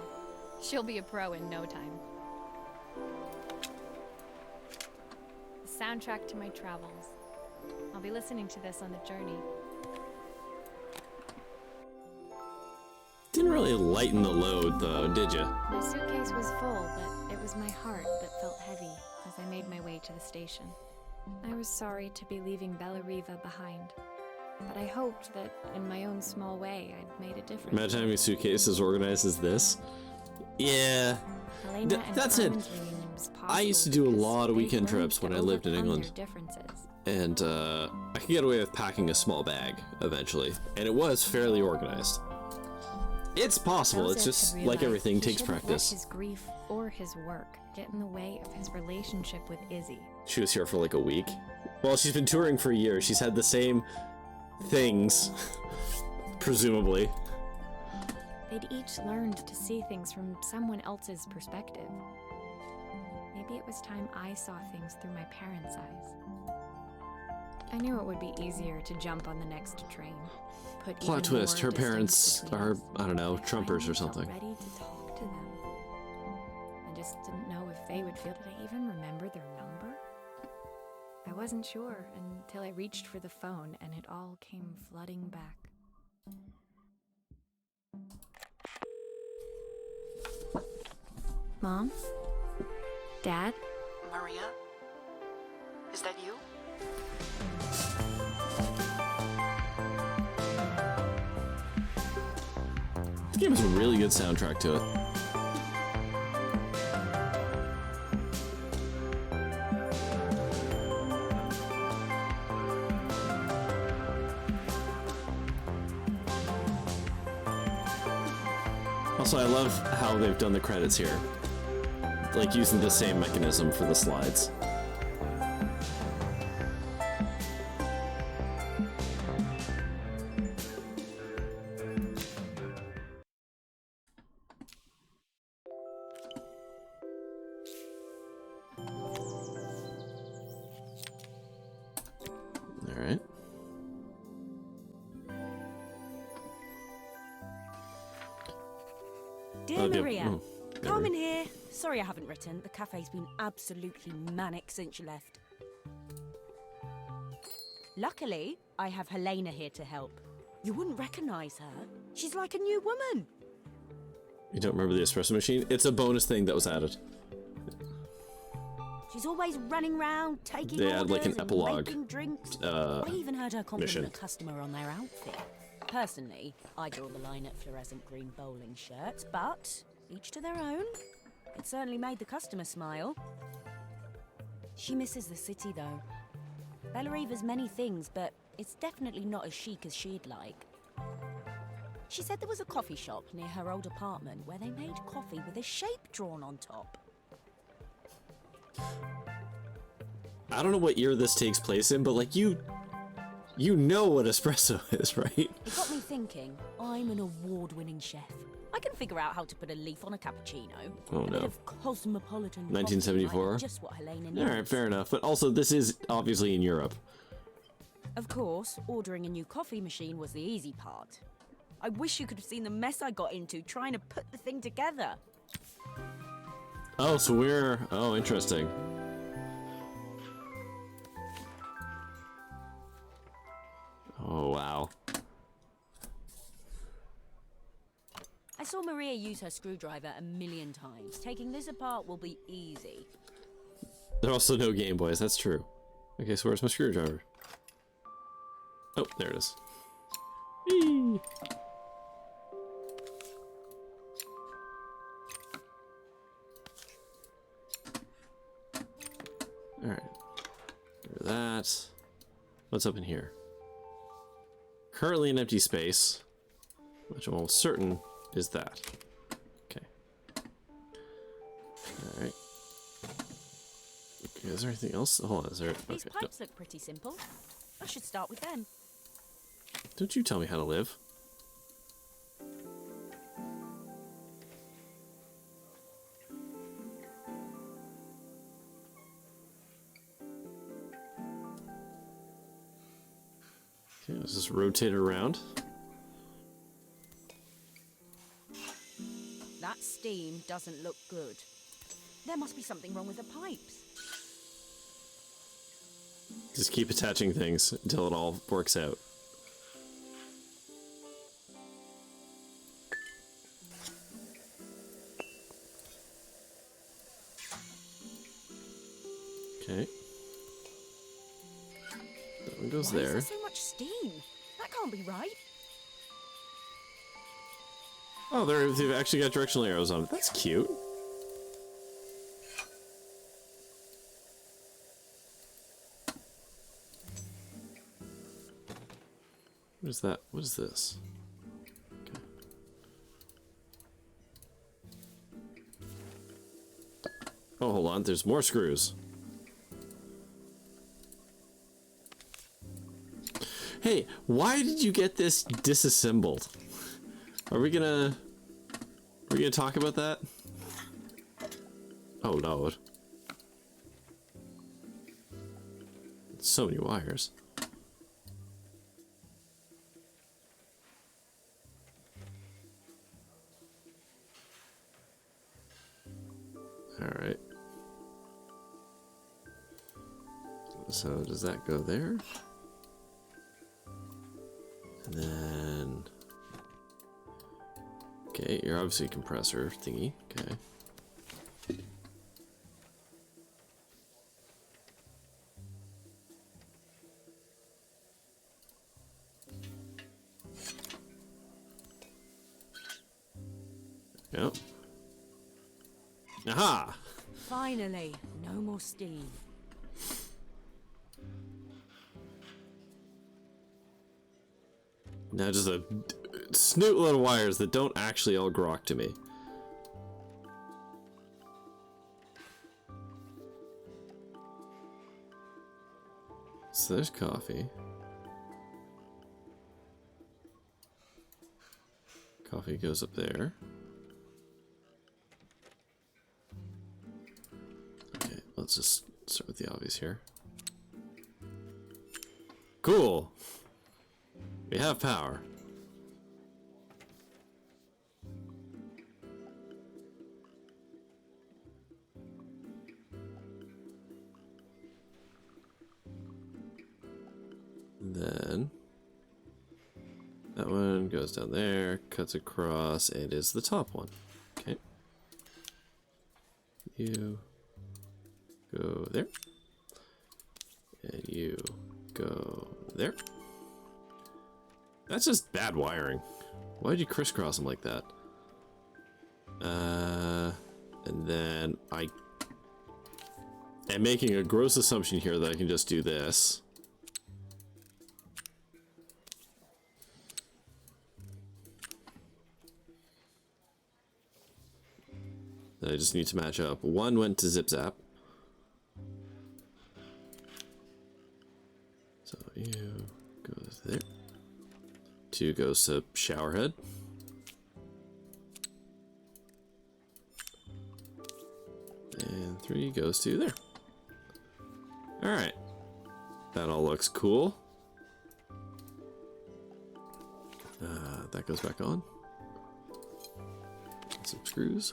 She'll be a pro in no time. The soundtrack to my travels. I'll be listening to this on the journey. Didn't really lighten the load, though, did you? My suitcase was full, but it was my heart that felt heavy as I made my way to the station. I was sorry to be leaving Bellariva behind, but I hoped that in my own small way I'd made a difference. Imagine having a suitcase as organized as this. Yeah. Helena and That's it. Carmen's reunion was I used to possible do a because lot of they'd weekend learned trips when to I lived in overcome England. their differences. And I could get away with packing a small bag eventually, and it was fairly organized. It's possible. Joseph It's just had like realized everything he takes shouldn't practice. Let his grief or his work get in the way of his relationship with Izzy. She was here for like a week. Well, she's been touring for a year. She's had the same things, presumably. They'd each learned to see things from someone else's perspective. Maybe it was time I saw things through my parents' eyes. I knew it would be easier to jump on the next train. Put Plot even twist, more her parents distance between are, us. I don't know, I Trumpers or finally felt something. ready to talk to them. I just didn't know if they would feel. Did I even remember their number? I wasn't sure until I reached for the phone and it all came flooding back. Mom? Dad? Maria? Is that you? This game has a really good soundtrack to it. Also, I love how they've done the credits here. Like, using the same mechanism for the slides. Alright. Dear Okay, Maria, oh, Carmen here. Sorry I haven't written. The cafe's been absolutely manic since you left. Luckily, I have Helena here to help. You wouldn't recognize her. She's like a new woman. You don't remember the espresso machine? It's a bonus thing that was added. She's always running around, taking They orders add like an and epilogue. making drinks. I even heard her compliment mission. a customer on their outfit. Personally, I draw the line at fluorescent green bowling shirts, but each to their own. It certainly made the customer smile. She misses the city, though. Bella Eva's many things, but it's definitely not as chic as she'd like. She said there was a coffee shop near her old apartment where they made coffee with a shape drawn on top. I don't know what year this takes place in, but like you know what espresso is, right? It got me thinking, I'm an award-winning chef. I can figure out how to put a leaf on a cappuccino. Oh, a no. bit of cosmopolitan 1974? coffee, just what Helena needs. Alright, fair enough. But also, this is obviously in Europe. Of course, ordering a new coffee machine was the easy part. I wish you could have seen the mess I got into trying to put the thing together. Oh, so we're... Oh, interesting. Oh, wow. I saw Maria use her screwdriver a million times. Taking this apart will be easy. There are also no Game Boys, that's true. Okay, so where's my screwdriver? Oh, there it is. Whee! Alright. That. What's up in here? Currently an empty space, which I'm almost certain is that. Okay. Alright. Okay, is there anything else? Hold on, is there... These Okay, pipes look pretty simple. I should start with them. don't you tell me how to live. Okay, let's just rotate it around. That steam doesn't look good. There must be something wrong with the pipes. Just keep attaching things until it all works out. Okay. That one goes Why there. is there so much steam? That can't be right. Oh, they've actually got directional arrows on it. That's cute. What is that? What is this? Okay. Oh, hold on. There's more screws. Hey, why did you get this disassembled? Are we gonna talk about that? Oh, Lord. So many wires. Alright. So does that go there? And then... Okay, you're obviously a compressor thingy. Okay. Yep. Aha! Finally, no more steam. Now just a snoot load of wires that don't actually all grok to me. So there's coffee. Coffee goes up there. Okay, let's just start with the obvious here. Cool! We have power. And then that one goes down there, cuts across, and is the top one. Okay. You go there. And you go there. That's just bad wiring. Why'd you crisscross them like that? And then I am making a gross assumption here that I can just do this. Then I just need to match up. One went to Zip Zap. So you goes there. 2 goes to Showerhead. And 3 goes to there. Alright. That all looks cool. That goes back on. Some screws.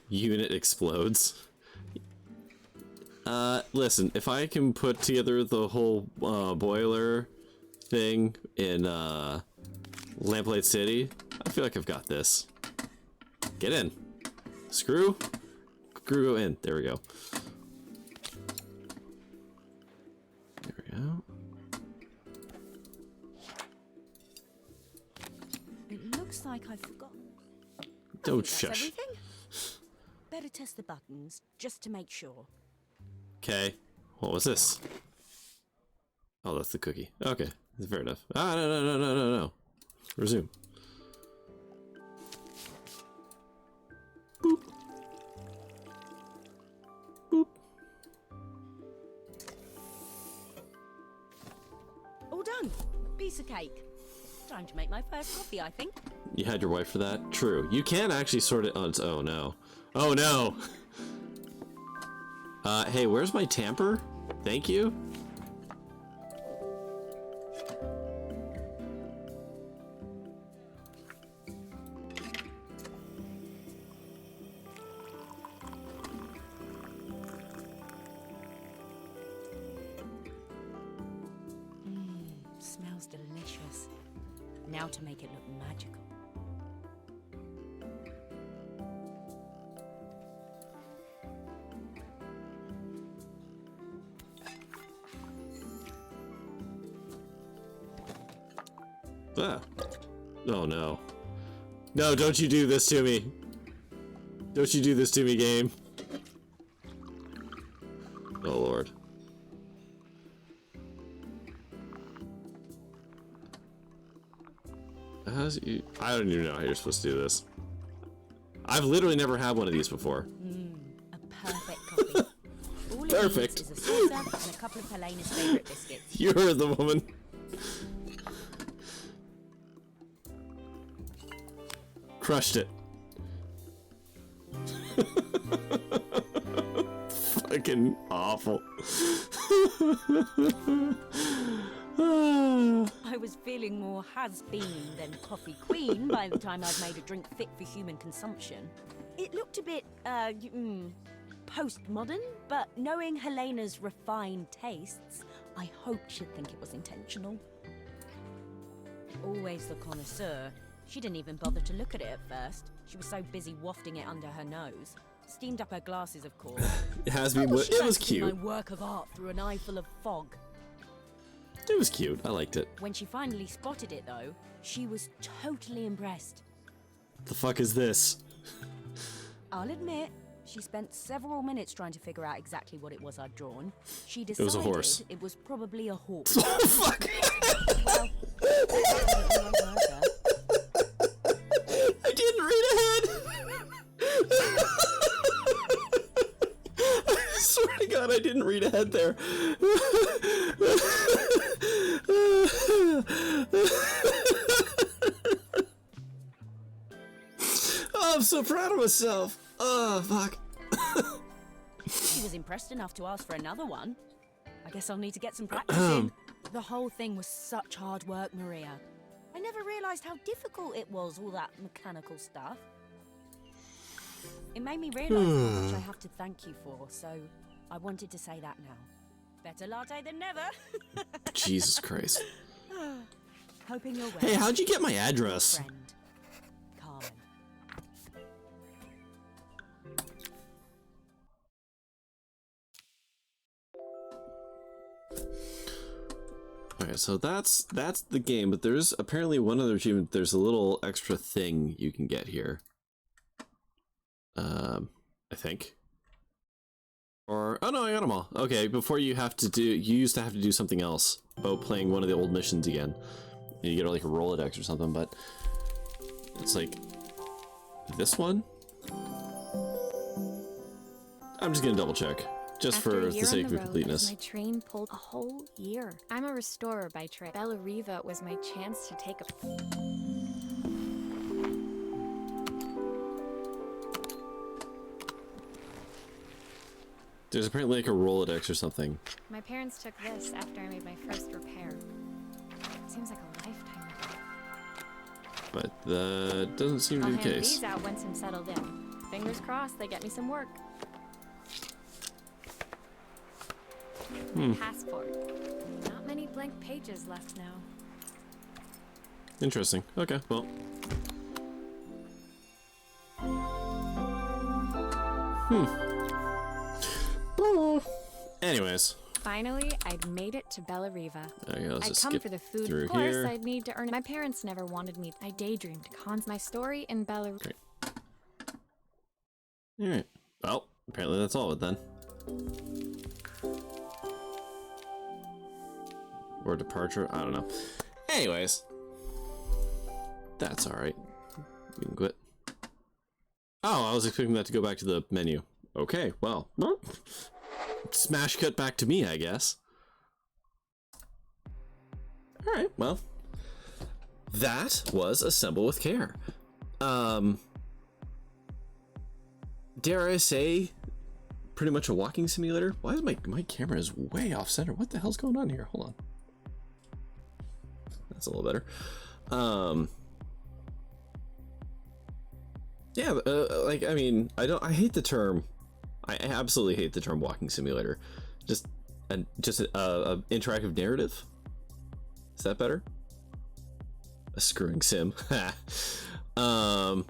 Unit explodes. Listen, if I can put together the whole boiler thing in Lamplight City, I feel like I've got this. Get in. Screw. Screw go in. There we go. There we go. It looks like I forgot. Don't That's shush. everything? Better test the buttons, just to make sure. Okay. What was this? Oh, that's the cookie. Okay. Fair enough. Ah, no. Resume. Boop. Boop. All done. Piece of cake. Time to make my first coffee, I think. You had your wife for that? True. You can actually sort it on its own. No. Oh, no. Hey, where's my tamper? Thank you. Smells delicious. Now to make it look magical. Ah. Oh no. No, don't you do this to me. Don't you do this to me, game. Oh lord. I don't even know how you're supposed to do this. I've literally never had one of these before. A perfect coffee. All it Perfect. needs is a saucer and a couple of Helena's favourite biscuits. You heard the woman. Crushed it. Fucking awful. I was feeling more has-been than coffee queen by the time I'd made a drink fit for human consumption. It looked a bit, postmodern, but knowing Helena's refined tastes, I hoped she'd think it was intentional. Always the connoisseur, she didn't even bother to look at it at first. She was so busy wafting it under her nose. Steamed up her glasses, of course. It has been. How was she It meant was to see cute. my work of art through an eye full of fog. It was cute. I liked it. When she finally spotted it, though, she was totally impressed. The fuck is this? I'll admit, she spent several minutes trying to figure out exactly what it was I'd drawn. She was decided a horse. it was probably a hawk. Fuck. Well, I didn't read ahead. I swear to God, I didn't read ahead there. Oh, I'm so proud of myself. Oh, fuck. she was impressed enough to ask for another one. I guess I'll need to get some practice in. The whole thing was such hard work, Maria. I never realised how difficult it was, all that mechanical stuff. It made me realise how much I have to thank you for, so I wanted to say that now. Better latte than never. Jesus Christ. Hoping you're well. Hey, how'd you get my address? Friend, Carmen. Okay, so that's the game, but there's apparently one other achievement. There's a little extra thing you can get here. I think. Or, oh no, I got them all. Okay, before you used to have to do something else about playing one of the old missions again. You get like a Rolodex or something, but it's like this one. I'm just gonna double check, just After for a year the sake on the of road, completeness. My train pulled a whole year. I'm a restorer by trade. Bellariva was my chance to take a... There's apparently like a Rolodex or something. My parents took this after I made my first repair. Seems like a lifetime ago. But that doesn't seem to I'll be the hand case. these out once I'm settled in. Fingers crossed they get me some work. My passport. Not many blank pages left now. Interesting. Okay, well. Anyways. Finally, I'd made it to Bellariva. Okay, let's I'd just come skip for the food, through of course. here. I'd need to earn it. My parents never wanted me. I daydreamed. My story in Bellariva. Great. Alright. Well, apparently that's all of it then. Or departure, I don't know. Anyways. That's alright. We can quit. Oh, I was expecting that to go back to the menu. Okay, well. Smash cut back to me, I guess. Alright, well. That was Assemble with Care. Dare I say, pretty much a walking simulator? Why is my camera is way off center? What the hell's going on here? Hold on. That's a little better. Yeah, like, I mean, I hate the term. I absolutely hate the term walking simulator. Just a interactive narrative. Is that better? A screwing sim. But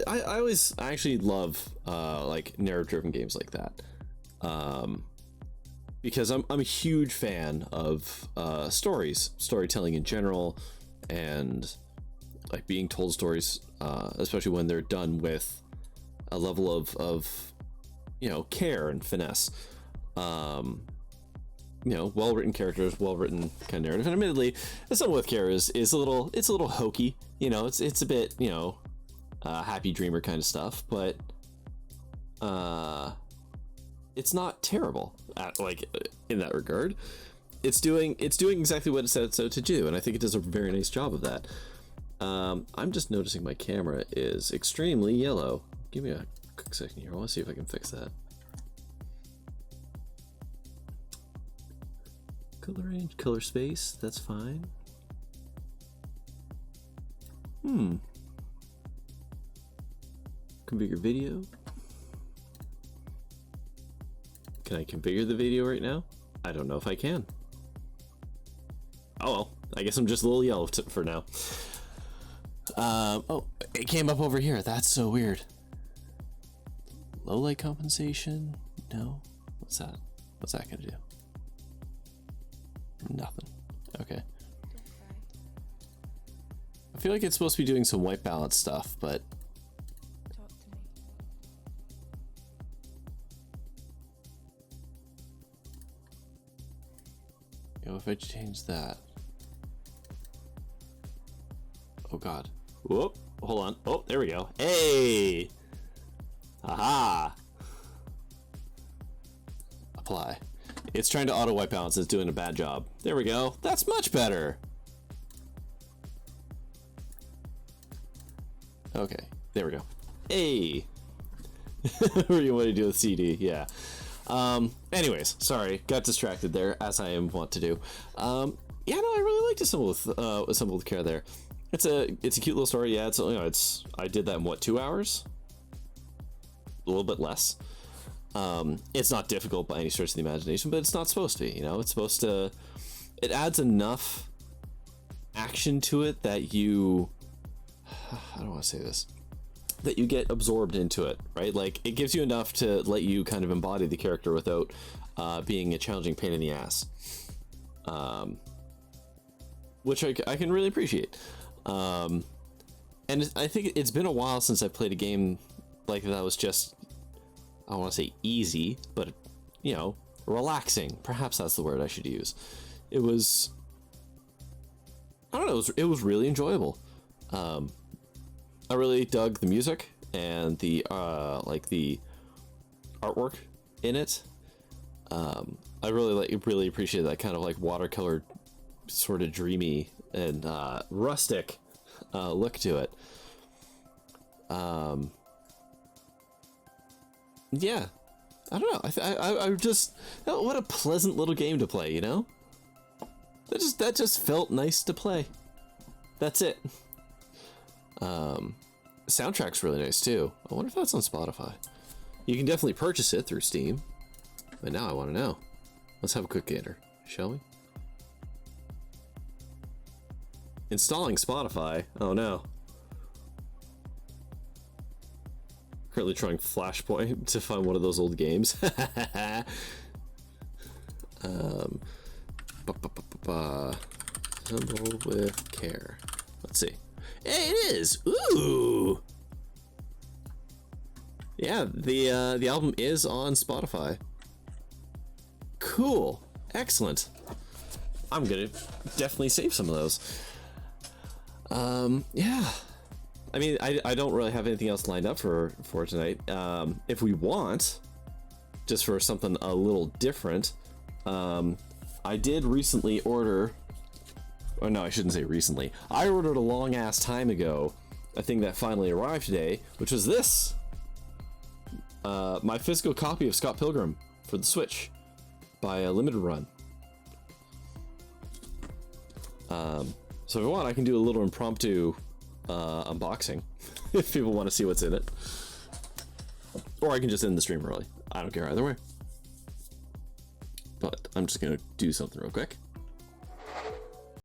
I actually love like narrative-driven games like that, because I'm a huge fan of storytelling in general, and like being told stories, especially when they're done with a level of care and finesse. Well-written characters, well-written kind of narrative, and admittedly, Assemble with Care is a little hokey. It's a bit Happy Dreamer kind of stuff, but it's not terrible in that regard. It's doing exactly what it set out to do, and I think it does a very nice job of that. I'm just noticing my camera is extremely yellow. Give me a quick second here. I want to see if I can fix that. Color range, color space, that's fine. Configure video. Can I configure the video right now? I don't know if I can. Oh well, I guess I'm just a little yellow for now. Oh, it came up over here. That's so weird. Low light compensation? No. What's that? What's that gonna do? Nothing. Okay. I feel like it's supposed to be doing some white balance stuff, but Talk to me. if I change that. Oh god. Whoop. Hold on. Oh, there we go. Hey! Aha! Apply. It's trying to auto white balance. It's doing a bad job. There we go. That's much better. Okay. There we go. Hey! What do you want to do with CD? Yeah. Anyways, sorry, got distracted there, as I am wont to do. Yeah, no, I really liked Assemble with Care there. It's a cute little story. Yeah, I did that in what, 2 hours? A little bit less. It's not difficult by any stretch of the imagination, but it's not supposed to be, you know? It's supposed to... It adds enough action to it that you... I don't want to say this. That you get absorbed into it, right? Like, it gives you enough to let you kind of embody the character without being a challenging pain in the ass. Which I can really appreciate. And I think it's been a while since I played a game like that was just, I don't want to say easy, but, you know, relaxing. Perhaps that's the word I should use. It was, I don't know, it was really enjoyable. I really dug the music and the like the artwork in it. I really appreciate that kind of like watercolor, sort of dreamy and rustic look to it. Yeah, I don't know. I just, oh, what a pleasant little game to play, you know? That just felt nice to play. That's it. Soundtrack's really nice too. I wonder if that's on Spotify. You can definitely purchase it through Steam. But now I want to know. Let's have a quick gander, shall we? Installing Spotify. Oh no. Currently trying Flashpoint to find one of those old games. Humble with care. Let's see. Hey, it is. Ooh. Yeah, the album is on Spotify. Cool. Excellent. I'm gonna definitely save some of those. Yeah. I mean, I don't really have anything else lined up for tonight. If we want, just for something a little different, I did recently order, or no, I shouldn't say recently. I ordered a long ass time ago a thing that finally arrived today, which was this. My physical copy of Scott Pilgrim for the Switch by a limited run. So if you want, I can do a little impromptu unboxing if people want to see what's in it. Or I can just end the stream early. I don't care either way. But I'm just gonna do something real quick.